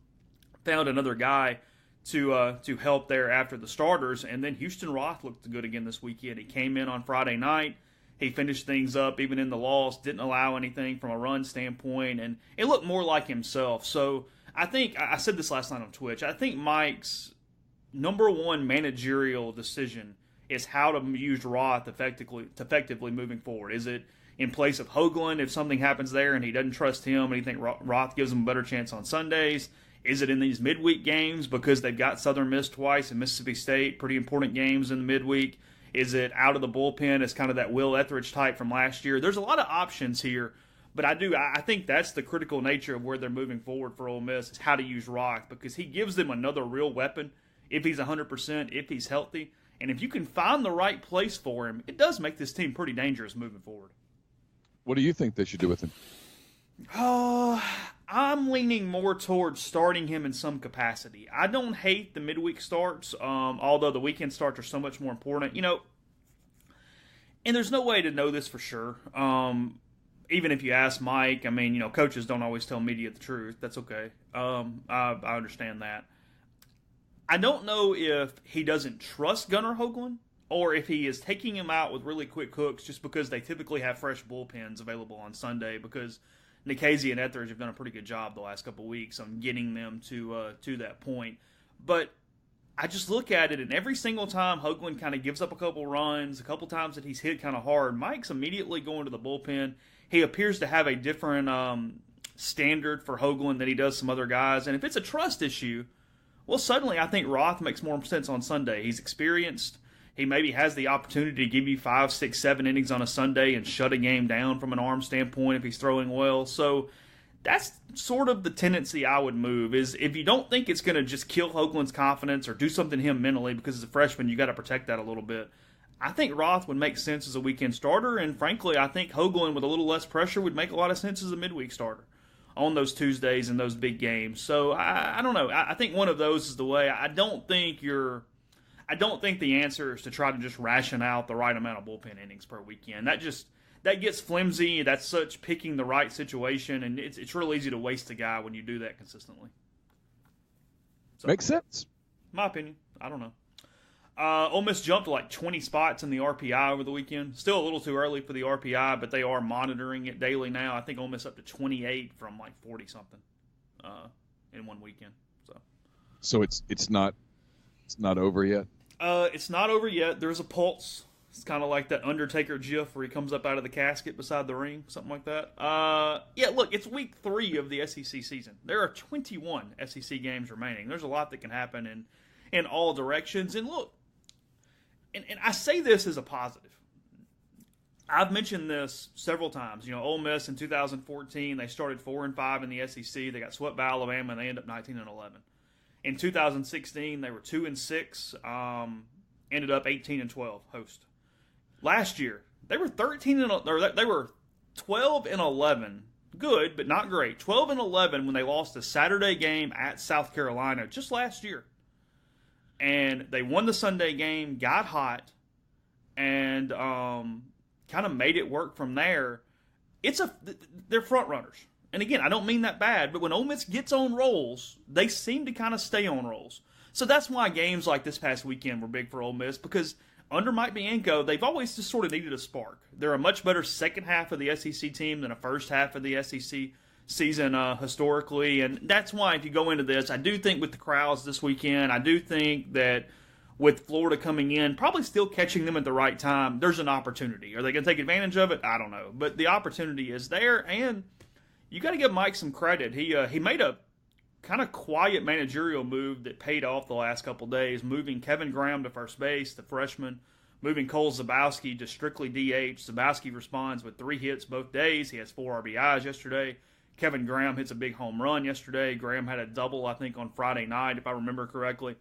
found another guy to help there after the starters. And then Houston Roth looked good again this weekend. He came in on Friday night. He finished things up even in the loss, didn't allow anything from a run standpoint, and it looked more like himself. So I think, I said this last night on Twitch, I think Mike's number one managerial decision is how to use Roth effectively moving forward. Is it in place of Hoagland if something happens there and he doesn't trust him and he think Roth gives him a better chance on Sundays? Is it in these midweek games because they've got Southern Miss twice and Mississippi State, pretty important games in the midweek? Is it out of the bullpen as kind of that Will Etheridge type from last year? There's a lot of options here, but I think that's the critical nature of where they're moving forward for Ole Miss, is how to use Roth, because he gives them another real weapon if he's 100%, if he's healthy. And if you can find the right place for him, it does make this team pretty dangerous moving forward. What do you think they should do with him? I'm leaning more towards starting him in some capacity. I don't hate the midweek starts, although the weekend starts are so much more important. And there's no way to know this for sure. Even if you ask Mike, coaches don't always tell media the truth. That's okay. I understand that. I don't know if he doesn't trust Gunnar Hoagland or if he is taking him out with really quick hooks just because they typically have fresh bullpens available on Sunday, because Nikhazy and Etheridge have done a pretty good job the last couple of weeks on getting them to that point. But I just look at it, and every single time Hoagland kind of gives up a couple runs, a couple times that he's hit kind of hard, Mike's immediately going to the bullpen. He appears to have a different standard for Hoagland than he does some other guys. And if it's a trust issue, well, suddenly I think Roth makes more sense on Sunday. He's experienced. He maybe has the opportunity to give you 5, 6, 7 innings on a Sunday and shut a game down from an arm standpoint if he's throwing well. So that's sort of the tendency I would move, is if you don't think it's going to just kill Hoagland's confidence or do something to him mentally, because as a freshman you got to protect that a little bit. I think Roth would make sense as a weekend starter, and frankly I think Hoagland with a little less pressure would make a lot of sense as a midweek starter on those Tuesdays and those big games. So I don't know. I think one of those is the way. I don't think the answer is to try to just ration out the right amount of bullpen innings per weekend. That gets flimsy. That's such picking the right situation, and it's real easy to waste a guy when you do that consistently. So, makes sense. My opinion. I don't know. Ole Miss jumped to like 20 spots in the RPI over the weekend. Still a little too early for the RPI, but they are monitoring it daily now. I think Ole Miss up to 28 from like 40-something in one weekend. So it's not over yet? It's not over yet. There's a pulse It's kind of like that Undertaker gif where he comes up out of the casket beside the ring, something like that. Yeah, look, it's week 3 of the SEC season. There are 21 SEC games remaining. There's a lot that can happen in all directions. And look, and I say this as a positive. I've mentioned this several times. You know, Ole Miss in 2014, they started 4-5 in the SEC. They got swept by Alabama, and they ended up 19-11. In 2016, they were 2-6, ended up 18-12 host. Last year, they were 12-11, good but not great. 12-11 when they lost a Saturday game at South Carolina just last year, and they won the Sunday game, got hot, and kind of made it work from there. They're front runners, and again, I don't mean that bad, but when Ole Miss gets on rolls, they seem to kind of stay on rolls. So that's why games like this past weekend were big for Ole Miss, because under Mike Bianco, they've always just sort of needed a spark. They're a much better second half of the SEC team than a first half of the SEC season historically, and that's why if you go into this, I do think with the crowds this weekend, I do think that with Florida coming in, probably still catching them at the right time, there's an opportunity. Are they going to take advantage of it? I don't know, but the opportunity is there, and you got to give Mike some credit. He made a kind of quiet managerial move that paid off the last couple days, moving Kevin Graham to first base, the freshman, moving Cole Zabowski to strictly DH. Zabowski responds with 3 hits both days. He has 4 RBIs yesterday. Kevin Graham hits a big home run yesterday. Graham had a double, I think, on Friday night, if I remember correctly.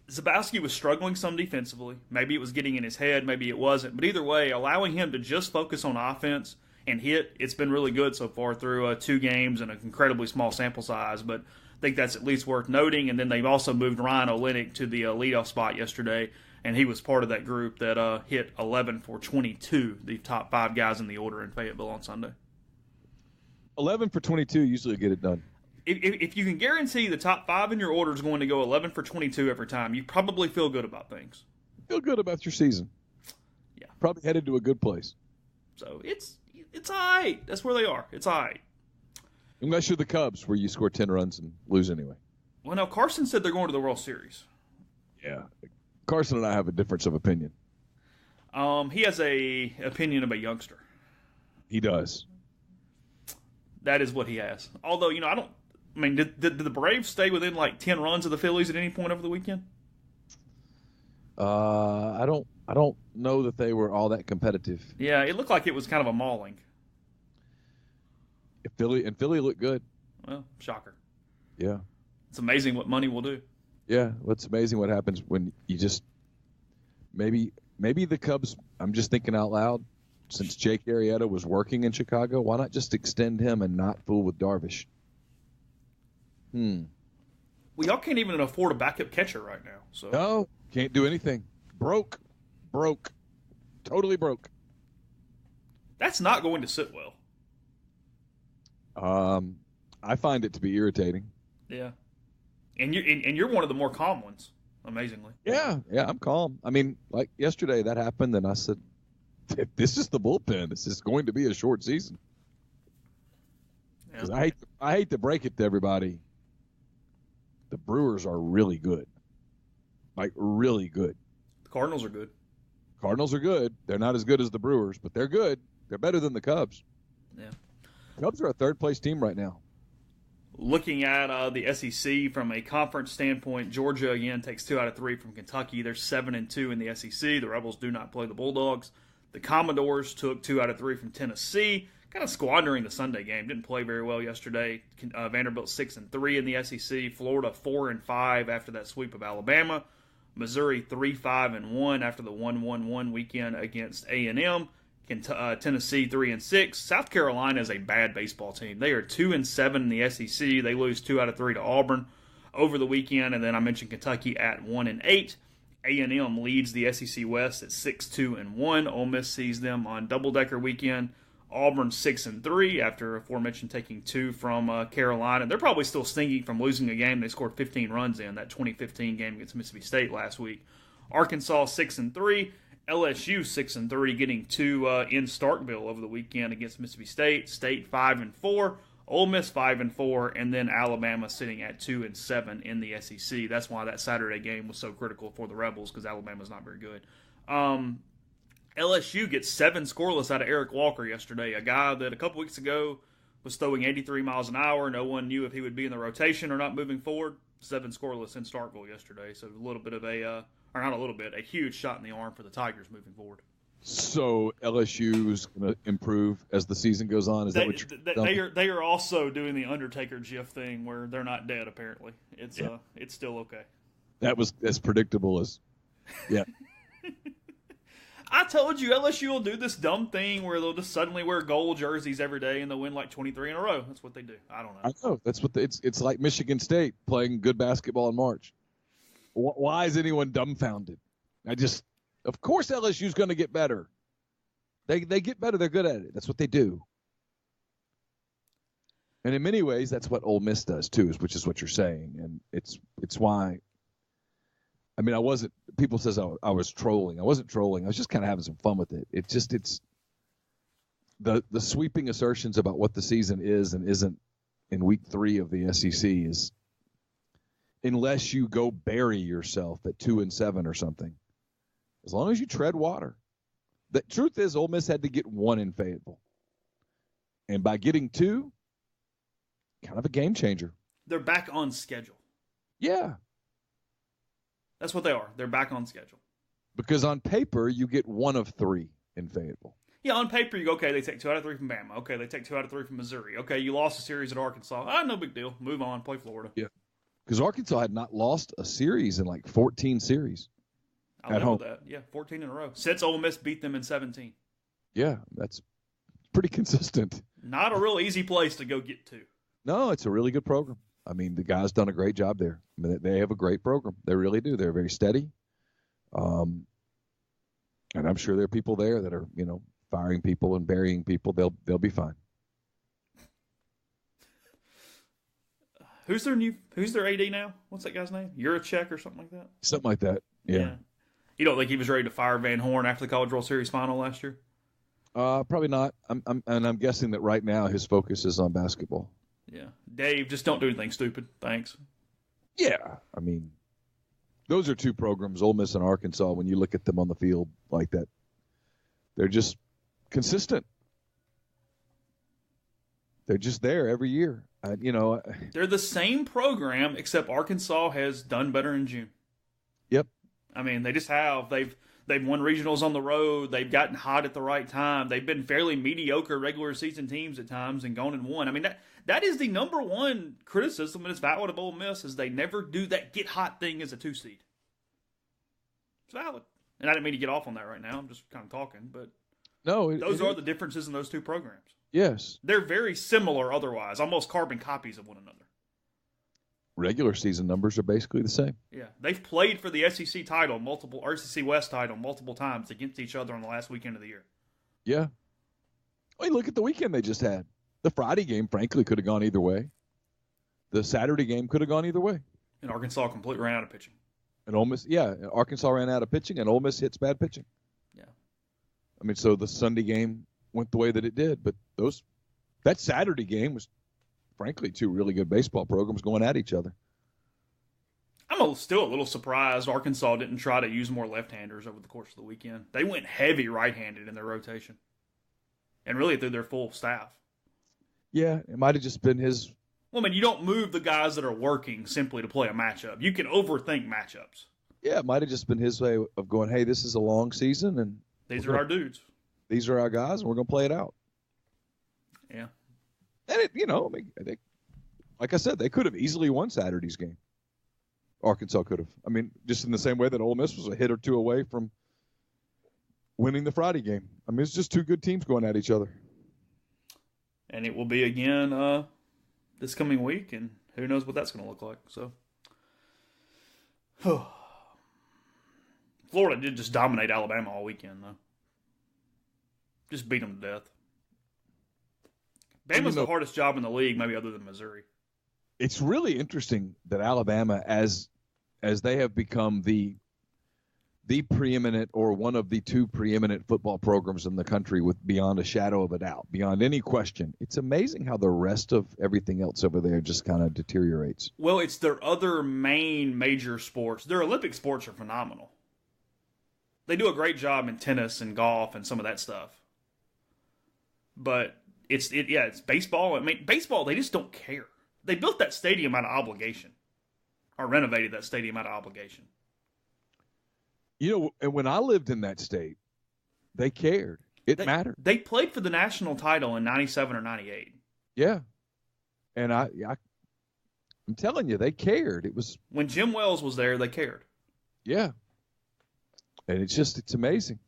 Zabowski was struggling some defensively. Maybe it was getting in his head, maybe it wasn't. But either way, allowing him to just focus on offense and hit, it's been really good so far through 2 games and an incredibly small sample size, but I think that's at least worth noting. And then they've also moved Ryan Olenek to the leadoff spot yesterday, and he was part of that group that hit 11 for 22, the top 5 guys in the order in Fayetteville on Sunday. 11 for 22 usually get it done. If you can guarantee the top 5 in your order is going to go 11 for 22 every time, you probably feel good about things. Feel good about your season. Yeah. Probably headed to a good place. So it's all right. That's where they are. It's all right. Unless you're the Cubs, where you score 10 runs and lose anyway. Well, now, Carson said they're going to the World Series. Yeah. Carson and I have a difference of opinion. He has a opinion of a youngster. He does. That is what he has. Although, did the Braves stay within like 10 runs of the Phillies at any point over the weekend? I don't know that they were all that competitive. Yeah, it looked like it was kind of a mauling. Philly looked good. Well, shocker. Yeah. It's amazing what money will do. Yeah, it's amazing what happens when you just maybe the Cubs, I'm just thinking out loud, since Jake Arrieta was working in Chicago, why not just extend him and not fool with Darvish? Well, y'all can't even afford a backup catcher right now. So no, can't do anything. Broke. Totally broke. That's not going to sit well. I find it to be irritating. Yeah. And you're one of the more calm ones, amazingly. Yeah, I'm calm. I mean, like yesterday that happened, and I said, if this is the bullpen, this is going to be a short season. Because I hate to break it to everybody, the Brewers are really good. Like, really good. The Cardinals are good. Cardinals are good. They're not as good as the Brewers, but they're good. They're better than the Cubs. Yeah. Cubs are a third-place team right now. Looking at the SEC from a conference standpoint, Georgia, again, takes 2 out of 3 from Kentucky. They're 7-2 in the SEC. The Rebels do not play the Bulldogs. The Commodores took 2 out of 3 from Tennessee, kind of squandering the Sunday game. Didn't play very well yesterday. Vanderbilt 6-3 in the SEC. Florida 4-5 after that sweep of Alabama. Missouri 3-5-1 after the 1-1-1 weekend against A&M. Tennessee 3-6. South Carolina is a bad baseball team. They are 2-7 in the SEC. They lose 2 out of 3 to Auburn over the weekend, and then I mentioned Kentucky at 1-8. A&M leads the SEC West at 6-2-1. Ole Miss sees them on double-decker weekend. Auburn 6-3 after aforementioned taking 2 from Carolina. They're probably still stinking from losing a game they scored 15 runs in, that 2015 game against Mississippi State last week. Arkansas 6-3. LSU 6-3, getting 2 in Starkville over the weekend against Mississippi State. State 5-4. Ole Miss 5-4, and then Alabama sitting at 2-7 in the SEC. That's why that Saturday game was so critical for the Rebels, because Alabama's not very good. LSU gets 7 scoreless out of Eric Walker yesterday, a guy that a couple weeks ago was throwing 83 miles an hour. No one knew if he would be in the rotation or not moving forward. 7 scoreless in Starkville yesterday, so a little bit of a huge shot in the arm for the Tigers moving forward. So LSU's going to improve as the season goes on. Is that what you're they are also doing the Undertaker GIF thing where they're not dead. Apparently, it's still okay. That was as predictable as, yeah. I told you LSU will do this dumb thing where they'll just suddenly wear gold jerseys every day and they'll win like 23 in a row. That's what they do. I don't know. I know. That's what it's like Michigan State playing good basketball in March. Why is anyone dumbfounded? Of course LSU's going to get better. They get better. They're good at it. That's what they do. And in many ways, that's what Ole Miss does too, which is what you're saying. And it's why. I mean, people says I was trolling. I wasn't trolling. I was just kind of having some fun with it. It's the sweeping assertions about what the season is and isn't in week 3 of the SEC is, unless you go bury yourself at 2-7 or something, as long as you tread water. The truth is, Ole Miss had to get 1 in Fayetteville. And by getting 2, kind of a game changer. They're back on schedule. Yeah. That's what they are. They're back on schedule. Because on paper, you get 1 of 3 in Fayetteville. Yeah, on paper, you go, okay, they take 2 out of 3 from Bama. Okay, they take 2 out of 3 from Missouri. Okay, you lost a series at Arkansas. No big deal. Move on. Play Florida. Yeah. Because Arkansas had not lost a series in like 14 series. I know that. Yeah, 14 in a row. Since Ole Miss beat them in 17. Yeah, that's pretty consistent. Not a real easy place to go get to. No, it's a really good program. I mean, the guy's done a great job there. I mean, they have a great program. They really do. They're very steady. And I'm sure there are people there that are, firing people and burying people. They'll be fine. Who's their AD now? What's that guy's name? Yurachek or something like that? Something like that. Yeah. You don't think he was ready to fire Van Horn after the College World Series final last year? Probably not. I'm guessing that right now his focus is on basketball. Yeah. Dave, just don't do anything stupid. Thanks. Yeah. I mean, those are 2 programs, Ole Miss and Arkansas, when you look at them on the field like that. They're just consistent. They're just there every year. They're the same program, except Arkansas has done better in June. Yep. I mean, they just have. They've won regionals on the road. They've gotten hot at the right time. They've been fairly mediocre regular season teams at times and gone and won. I mean, that is the number one criticism, and it's valid of Ole Miss, is they never do that get hot thing as a 2 seed. It's valid. And I didn't mean to get off on that right now. I'm just kind of talking. But no, those are the differences in those 2 programs. Yes. They're very similar otherwise, almost carbon copies of one another. Regular season numbers are basically the same. Yeah, they've played for the SEC title, SEC West title multiple times against each other on the last weekend of the year. Yeah. I mean, look at the weekend they just had. The Friday game, frankly, could have gone either way. The Saturday game could have gone either way. And Arkansas completely ran out of pitching. And Ole Miss, Arkansas ran out of pitching, and Ole Miss hits bad pitching. Yeah. I mean, so the Sunday game went the way that it did, but that Saturday game was, frankly, 2 really good baseball programs going at each other. I'm still a little surprised Arkansas didn't try to use more left-handers over the course of the weekend. They went heavy right-handed in their rotation, and really through their full staff. Yeah, it might have just been his. Well, I mean, you don't move the guys that are working simply to play a matchup. You can overthink matchups. Yeah, it might have just been his way of going, hey, this is a long season, and these are our dudes. These are our guys, and we're going to play it out. Yeah. And like I said, they could have easily won Saturday's game. Arkansas could have. I mean, just in the same way that Ole Miss was a hit or 2 away from winning the Friday game. I mean, it's just 2 good teams going at each other. And it will be again this coming week, and who knows what that's going to look like. So, Florida did just dominate Alabama all weekend, though. Just beat them to death. Bama's the hardest job in the league, maybe other than Missouri. It's really interesting that Alabama, as they have become the preeminent or one of the 2 preeminent football programs in the country with beyond a shadow of a doubt, beyond any question, it's amazing how the rest of everything else over there just kind of deteriorates. Well, it's their other main major sports. Their Olympic sports are phenomenal. They do a great job in tennis and golf and some of that stuff. But it's baseball. I mean, baseball, they just don't care. They built that stadium out of obligation. Or renovated that stadium out of obligation. And when I lived in that state, they cared. It mattered. They played for the national title in 97 or 98. Yeah. And I'm telling you, they cared. It was when Jim Wells was there, they cared. Yeah. And it's amazing.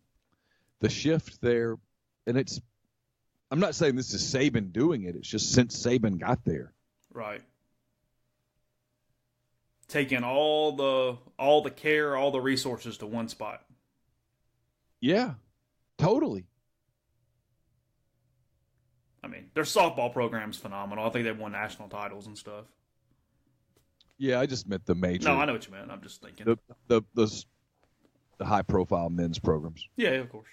The shift there, and I'm not saying this is Saban doing it. It's just since Saban got there. Right. Taking all the care, all the resources to one spot. Yeah. Totally. I mean, their softball program's phenomenal. I think they've won national titles and stuff. Yeah, I just meant the major. No, I know what you meant. I'm just thinking. The high-profile men's programs. Yeah, of course.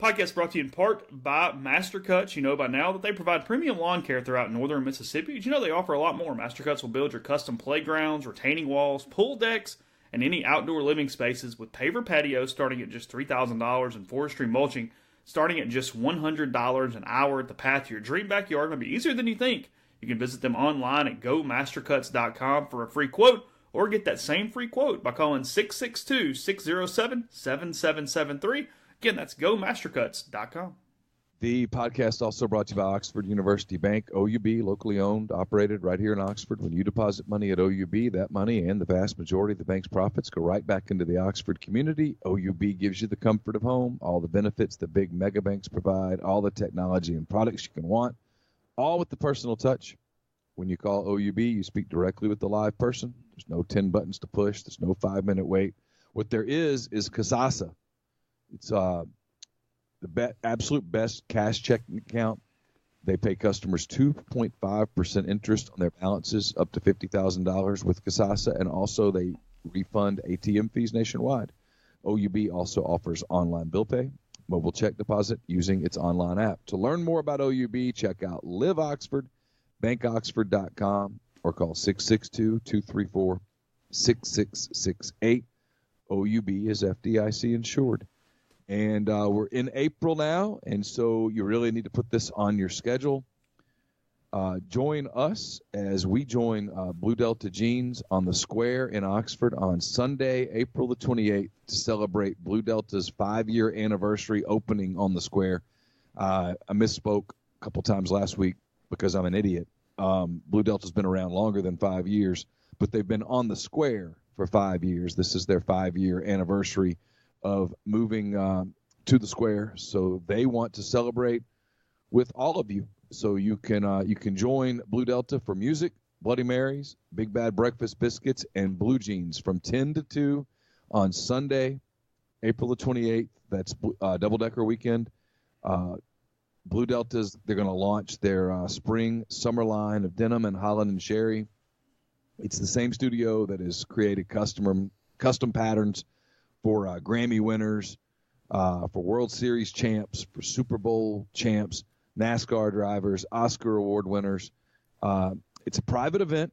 Podcast brought to you in part by MasterCuts. You know by now that they provide premium lawn care throughout northern Mississippi. Did you know they offer a lot more? MasterCuts will build your custom playgrounds, retaining walls, pool decks, and any outdoor living spaces with paver patios starting at just $3,000 and forestry mulching starting at just $100 an hour at the path to your dream backyard. It may be easier than you think. You can visit them online at gomastercuts.com for a free quote or get that same free quote by calling 662-607-7773. Again, that's gomastercuts.com. The podcast also brought to you by Oxford University Bank, OUB, locally owned, operated right here in Oxford. When you deposit money at OUB, that money and the vast majority of the bank's profits go right back into the Oxford community. OUB gives you the comfort of home, all the benefits that big mega banks provide, all the technology and products you can want, all with the personal touch. When you call OUB, you speak directly with the live person. There's no 10 buttons to push. There's no 5-minute wait. What there is Kasasa. It's the absolute best cash checking account. They pay customers 2.5% interest on their balances up to $50,000 with Kasasa, and also they refund ATM fees nationwide. OUB also offers online bill pay, mobile check deposit using its online app. To learn more about OUB, check out Live Oxford, bankoxford.com, or call 662-234-6668. OUB is FDIC insured. And we're in April now, and so you really need to put this on your schedule. Join us as we join Blue Delta Jeans on the Square in Oxford on Sunday, April the 28th, to celebrate Blue Delta's 5-year anniversary opening on the Square. I misspoke a couple times last week because I'm an idiot. Blue Delta's been around longer than 5 years, but they've been on the Square for 5 years. This is their 5-year anniversary of moving to the Square, so they want to celebrate with all of you. So you can join Blue Delta for music, Bloody Marys, Big Bad Breakfast Biscuits, and Blue Jeans from 10 to 2 on Sunday, April the 28th. That's double-decker weekend. Blue Delta's, they're going to launch their spring summer line of denim and Holland and Sherry. It's the same studio that has created custom patterns for Grammy winners, for World Series champs, for Super Bowl champs, NASCAR drivers, Oscar Award winners. It's a private event,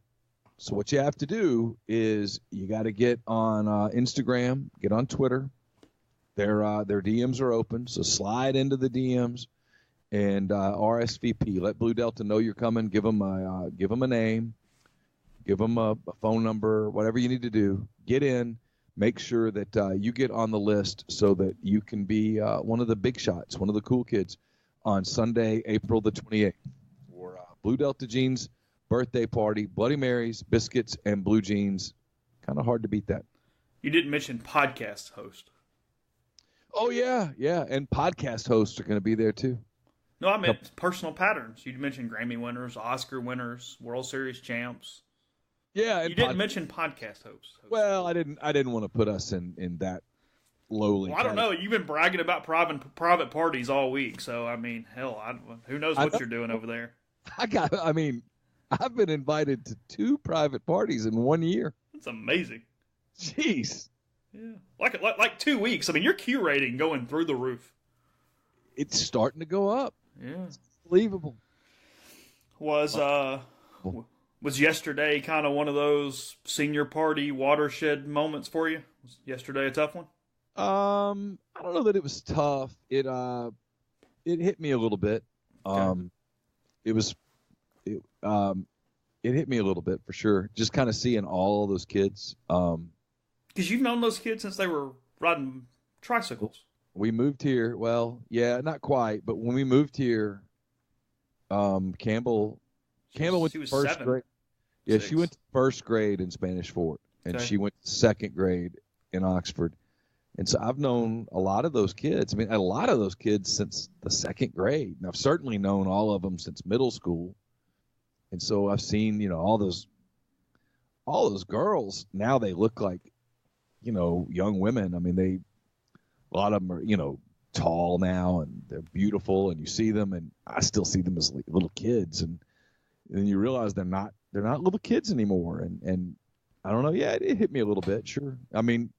so what you have to do is you got to get on Instagram, get on Twitter. Their DMs are open, so slide into the DMs and RSVP. Let Blue Delta know you're coming. Give them a name, give them a phone number, whatever you need to do. Get in. Make sure that you get on the list so that you can be one of the big shots, one of the cool kids on Sunday, April the 28th for Blue Delta Jeans birthday party, Bloody Marys, biscuits, and blue jeans. Kind of hard to beat that. You didn't mention podcast host. Oh, yeah, and podcast hosts are going to be there too. No, I meant personal patterns. You mentioned Grammy winners, Oscar winners, World Series champs. Yeah, and you didn't mention podcast hosts. Well, I didn't want to put us in that lowly. Well, I don't know. You've been bragging about private parties all week, so I mean, hell, who knows what you're doing over there? I've been invited to 2 private parties in 1 year. That's amazing. Jeez. Yeah, like 2 weeks. I mean, your Q rating going through the roof. It's starting to go up. Yeah, it's unbelievable. Was yesterday kind of one of those senior party watershed moments for you? Was yesterday a tough one? I don't know that it was tough. It hit me a little bit. Okay. It hit me a little bit for sure. Just kind of seeing all those kids. Because you've known those kids since they were riding tricycles. We moved here. Well, yeah, not quite, but when we moved here, Campbell went to first 7. grade. Yeah, 6. she went to first grade in Spanish Fort, and Okay. she went to second grade in Oxford. And so I've known a lot of those kids. I mean, a lot of those kids since the second grade. And I've certainly known all of them since middle school. And so I've seen, all those girls. Now they look like, young women. I mean, a lot of them are, tall now, and they're beautiful, and you see them, and I still see them as like little kids, and then you realize they're not little kids anymore, and I don't know. Yeah, it hit me a little bit, sure. I mean,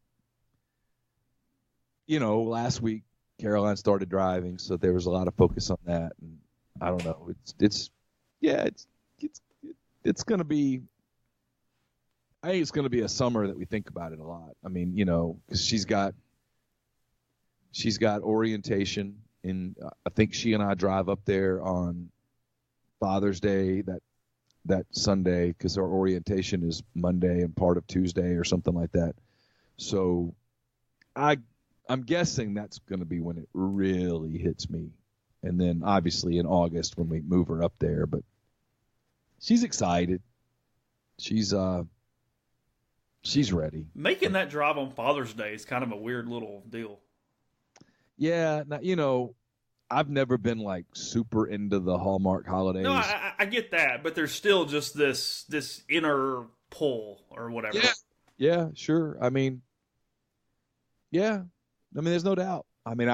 last week Caroline started driving, so there was a lot of focus on that, and I don't know. It's going to be. I think it's going to be a summer that we think about it a lot. I mean, because she's got orientation, and I think she and I drive up there on Father's Day that Sunday, because our orientation is Monday and part of Tuesday or something like that. So I'm guessing that's going to be when it really hits me, and then obviously in August when we move her up there. But she's excited. She's ready. Making that drive on Father's Day is kind of a weird little deal. Yeah, now, I've never been like super into the Hallmark holidays. No, I get that, but there's still just this inner pull or whatever. Yeah, sure. I mean, there's no doubt. I mean,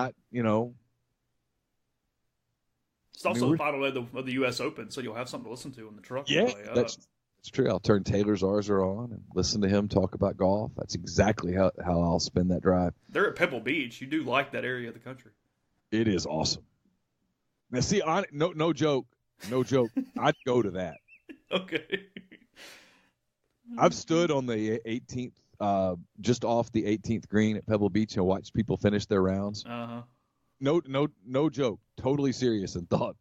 It's also the final day of the U.S. Open, so you'll have something to listen to in the truck. Yeah, that's true. I'll turn Taylor's Arzer on and listen to him talk about golf. That's exactly how I'll spend that drive. They're at Pebble Beach. You do like that area of the country. It is awesome. Now, see, no joke. I'd go to that. Okay. I've stood on the 18th, just off the 18th green at Pebble Beach and watched people finish their rounds. Uh-huh. No joke. Totally serious, and thought,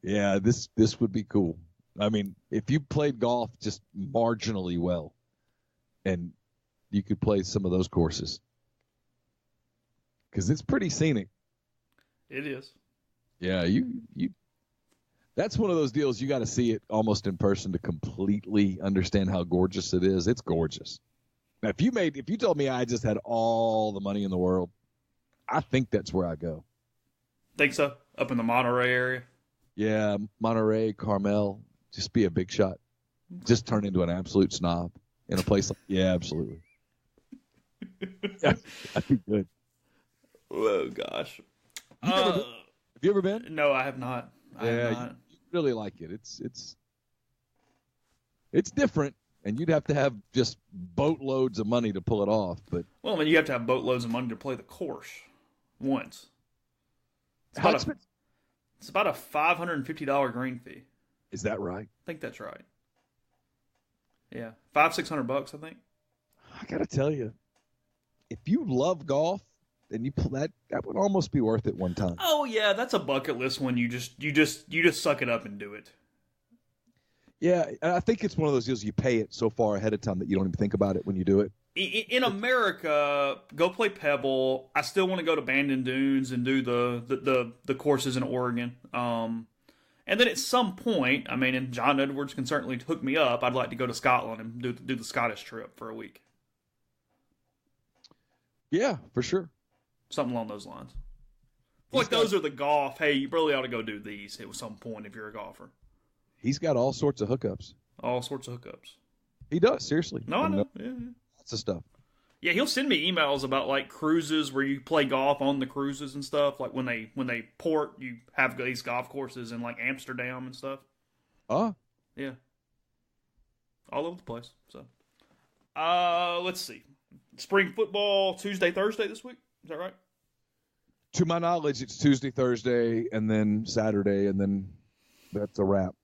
yeah, this would be cool. I mean, if you played golf just marginally well, and you could play some of those courses, because it's pretty scenic. It is. Yeah, you. That's one of those deals you got to see it almost in person to completely understand how gorgeous it is. It's gorgeous. Now, if you told me I just had all the money in the world, I think that's where I go. Think so? Up in the Monterey area? Yeah, Monterey, Carmel. Just be a big shot. Just turn into an absolute snob in a place like. Yeah, absolutely. Yeah, that'd be good. Oh gosh. Have you ever been? No, I have not. I have not. You really like it. It's different, and you'd have to have just boatloads of money to pull it off. But Well, I mean, you have to have boatloads of money to play the course once. It's about a $550 green fee. Is that right? I think that's right. Yeah, $500-$600, I think. I gotta tell you, if you love golf, then that would almost be worth it one time. Oh yeah, that's a bucket list one. You just suck it up and do it. Yeah, and I think it's one of those deals you pay it so far ahead of time that you don't even think about it when you do it. In America, go play Pebble. I still want to go to Bandon Dunes and do the courses in Oregon. And then at some point, I mean, and John Edwards can certainly hook me up. I'd like to go to Scotland and do the Scottish trip for a week. Yeah, for sure. Something along those lines. Those are the golf. Hey, you really ought to go do these at some point if you're a golfer. He's got all sorts of hookups. All sorts of hookups. He does, seriously. No, I know. Yeah. Lots of stuff. Yeah, he'll send me emails about like cruises where you play golf on the cruises and stuff. Like when they port, you have these golf courses in like Amsterdam and stuff. Yeah, all over the place. So, let's see. Spring football Tuesday, Thursday this week. Is that right? To my knowledge, it's Tuesday, Thursday, and then Saturday, and then that's a wrap.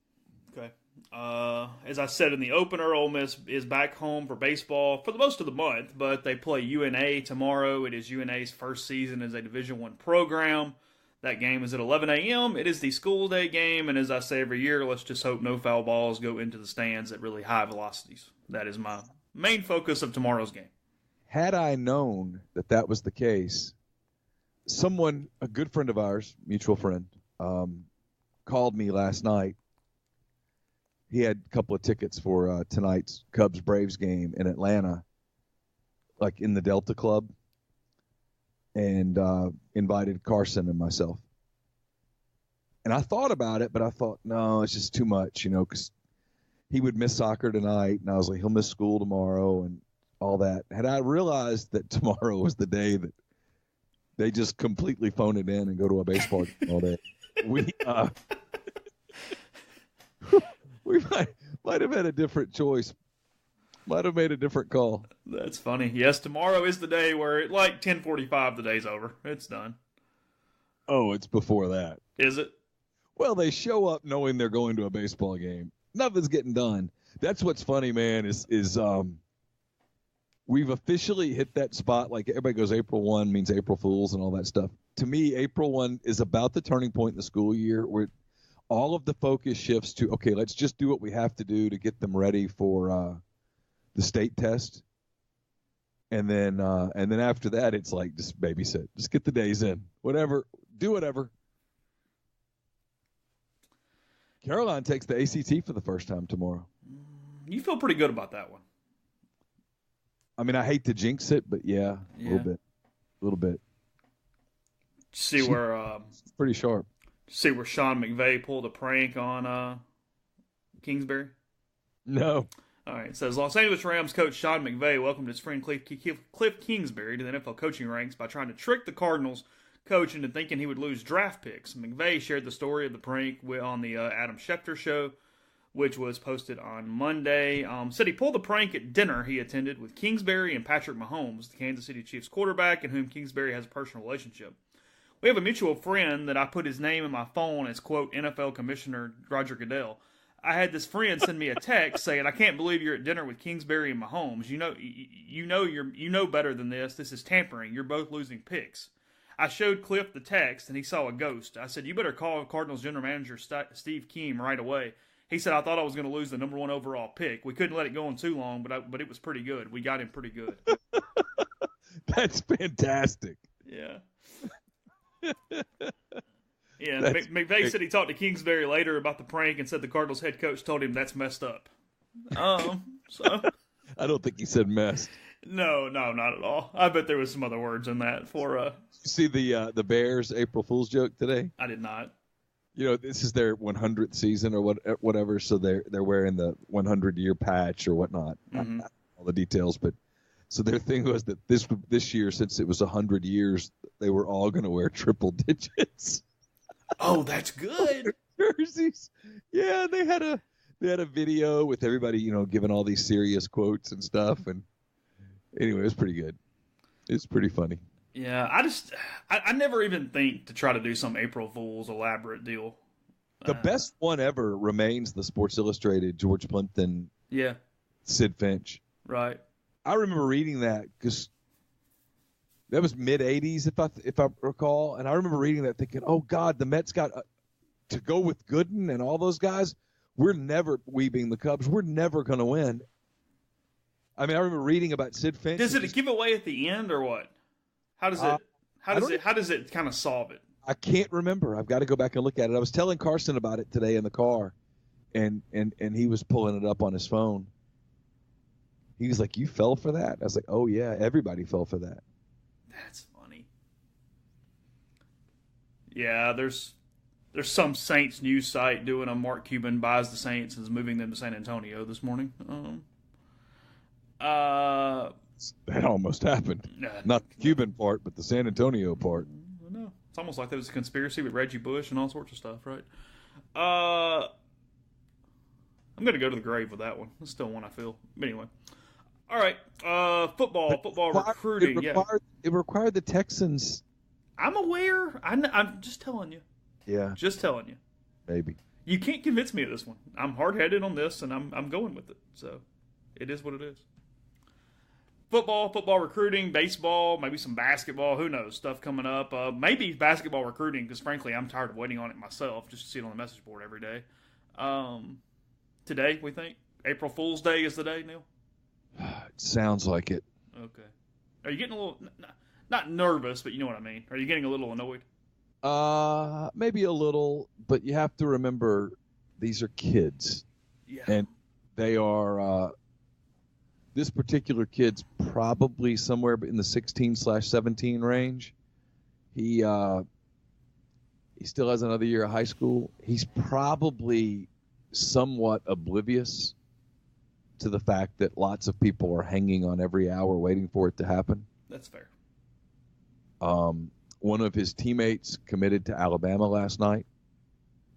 Okay. As I said in the opener, Ole Miss is back home for baseball for the most of the month, but they play UNA tomorrow. It is UNA's first season as a Division I program. That game is at 11 a.m. It is the school day game, and as I say every year, let's just hope no foul balls go into the stands at really high velocities. That is my main focus of tomorrow's game. Had I known that that was the case, someone, a good friend of ours, mutual friend, called me last night. He had a couple of tickets for tonight's Cubs-Braves game in Atlanta, like in the Delta Club, and invited Carson and myself. And I thought about it, but I thought, no, it's just too much, because he would miss soccer tonight, and I was like, he'll miss school tomorrow and all that. Had I realized that tomorrow was the day that they just completely phone it in and go to a baseball game all day, we might have had a different choice. Might have made a different call. That's funny. Yes, tomorrow is the day where, at like 10:45, the day's over. It's done. Oh, it's before that. Is it? Well, they show up knowing they're going to a baseball game. Nothing's getting done. That's what's funny, man, is we've officially hit that spot. Like, everybody goes April 1 means April Fools and all that stuff. To me, April 1 is about the turning point in the school year where all of the focus shifts to, okay, let's just do what we have to do to get them ready for the state test. And then after that, it's like, just babysit. Just get the days in. Whatever. Do whatever. Caroline takes the ACT for the first time tomorrow. You feel pretty good about that one. I mean, I hate to jinx it, but yeah. A little bit. See where pretty sharp. See where Sean McVay pulled a prank on Kingsbury? No. All right. It says Los Angeles Rams coach Sean McVay welcomed his friend Cliff Kingsbury to the NFL coaching ranks by trying to trick the Cardinals coach into thinking he would lose draft picks. McVay shared the story of the prank on the Adam Schefter show, which was posted on Monday. Said he pulled the prank at dinner he attended with Kingsbury and Patrick Mahomes, the Kansas City Chiefs quarterback, in whom Kingsbury has a personal relationship. We have a mutual friend that I put his name in my phone as, quote, NFL Commissioner Roger Goodell. I had this friend send me a text saying, I can't believe you're at dinner with Kingsbury and Mahomes. You know better than this. This is tampering. You're both losing picks. I showed Cliff the text, and he saw a ghost. I said, you better call Cardinals general manager Steve Keem right away. He said, I thought I was going to lose the number 1 overall pick. We couldn't let it go on too long, but it was pretty good. We got him pretty good. That's fantastic. Yeah. Yeah, McVay said he talked to Kingsbury later about the prank and said the Cardinals head coach told him that's messed up. So I don't think he said messed. No, not at all. I bet there was some other words in that for You see the Bears April Fool's joke today? I did not. This is their 100th season or whatever, so they're wearing the 100-year patch or whatnot. Mm-hmm. Not all the details, but so their thing was that this year, since it was 100 years, they were all going to wear triple digits. Oh, that's good. Jerseys. Yeah, they had a video with everybody, giving all these serious quotes and stuff, and anyway, it was pretty good. It's pretty funny. Yeah, I never even think to try to do some April Fool's elaborate deal. The best one ever remains the Sports Illustrated George Plimpton. Yeah. Sid Finch. Right. I remember reading that because that was mid-'80s, if I recall, and I remember reading that thinking, oh, God, the Mets got to go with Gooden and all those guys. We being the Cubs, we're never going to win. I mean, I remember reading about Sid Finch. Does it give away at the end or what? How does it kind of solve it? I can't remember. I've got to go back and look at it. I was telling Carson about it today in the car, and he was pulling it up on his phone. He was like, "You fell for that?" I was like, "Oh yeah, everybody fell for that." That's funny. Yeah, there's some Saints news site doing a Mark Cuban buys the Saints and is moving them to San Antonio this morning. That almost happened. Not the Cuban part, but the San Antonio part. No, it's almost like there was a conspiracy with Reggie Bush and all sorts of stuff, right? I'm going to go to the grave with that one. That's still one I feel. But anyway. All right. Football recruiting. It required the Texans. I'm aware. I'm just telling you. Yeah. Just telling you. Maybe. You can't convince me of this one. I'm hard-headed on this, and I'm going with it. So it is what it is. Football recruiting, baseball, maybe some basketball. Who knows? Stuff coming up. Maybe basketball recruiting, because frankly, I'm tired of waiting on it myself, just to see it on the message board every day. Today, we think April Fool's Day is the day, Neil. It sounds like it. Okay. Are you getting a little not nervous, but you know what I mean? Are you getting a little annoyed? Maybe a little, but you have to remember these are kids. Yeah. And they are this particular kid's probably somewhere in the 16/17 range. He still has another year of high school. He's probably somewhat oblivious to the fact that lots of people are hanging on every hour waiting for it to happen. That's fair. One of his teammates committed to Alabama last night,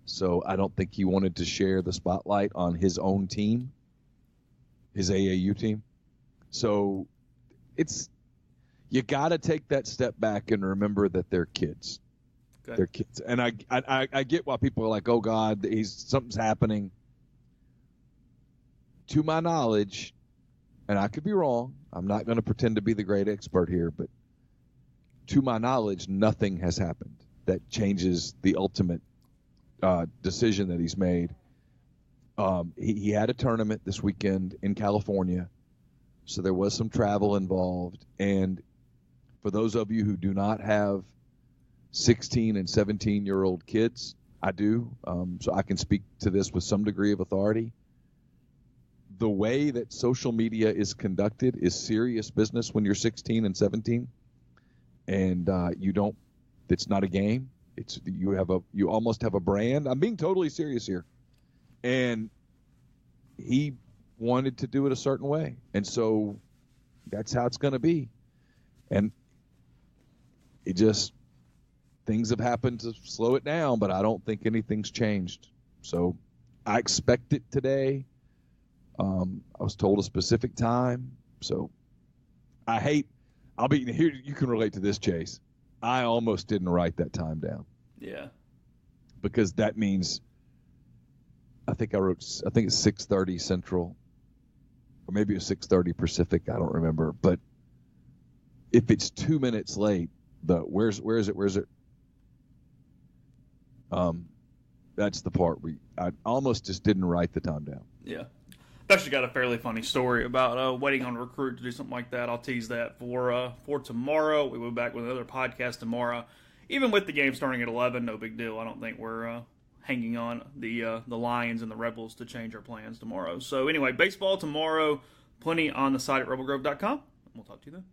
so I don't think he wanted to share the spotlight on his own team, his AAU team. So you got to take that step back and remember that they're kids. Okay. They're kids. And I get why people are like, oh, God, something's happening. To my knowledge, and I could be wrong, I'm not going to pretend to be the great expert here, but to my knowledge, nothing has happened that changes the ultimate decision that he's made. He had a tournament this weekend in California, so there was some travel involved. And for those of you who do not have 16 and 17-year-old kids, I do, so I can speak to this with some degree of authority. The way that social media is conducted is serious business when you're 16 and 17, and it's not a game. You almost have a brand. I'm being totally serious here. And he wanted to do it a certain way, and so that's how it's going to be. And things have happened to slow it down, but I don't think anything's changed. So I expect it today. I was told a specific time, so I'll be here. You can relate to this, Chase. I almost didn't write that time down. Yeah. Because that means I think it's 6:30 Central, or maybe it's 6:30 Pacific. I don't remember. But if it's 2 minutes late, where is it? That's the part I almost just didn't write the time down. Yeah. I've actually got a fairly funny story about waiting on a recruit to do something like that. I'll tease that for tomorrow. We will be back with another podcast tomorrow. Even with the game starting at 11, no big deal. I don't think we're hanging on the Lions and the Rebels to change our plans tomorrow. So anyway, baseball tomorrow. Plenty on the site at rebelgrove.com. We'll talk to you then.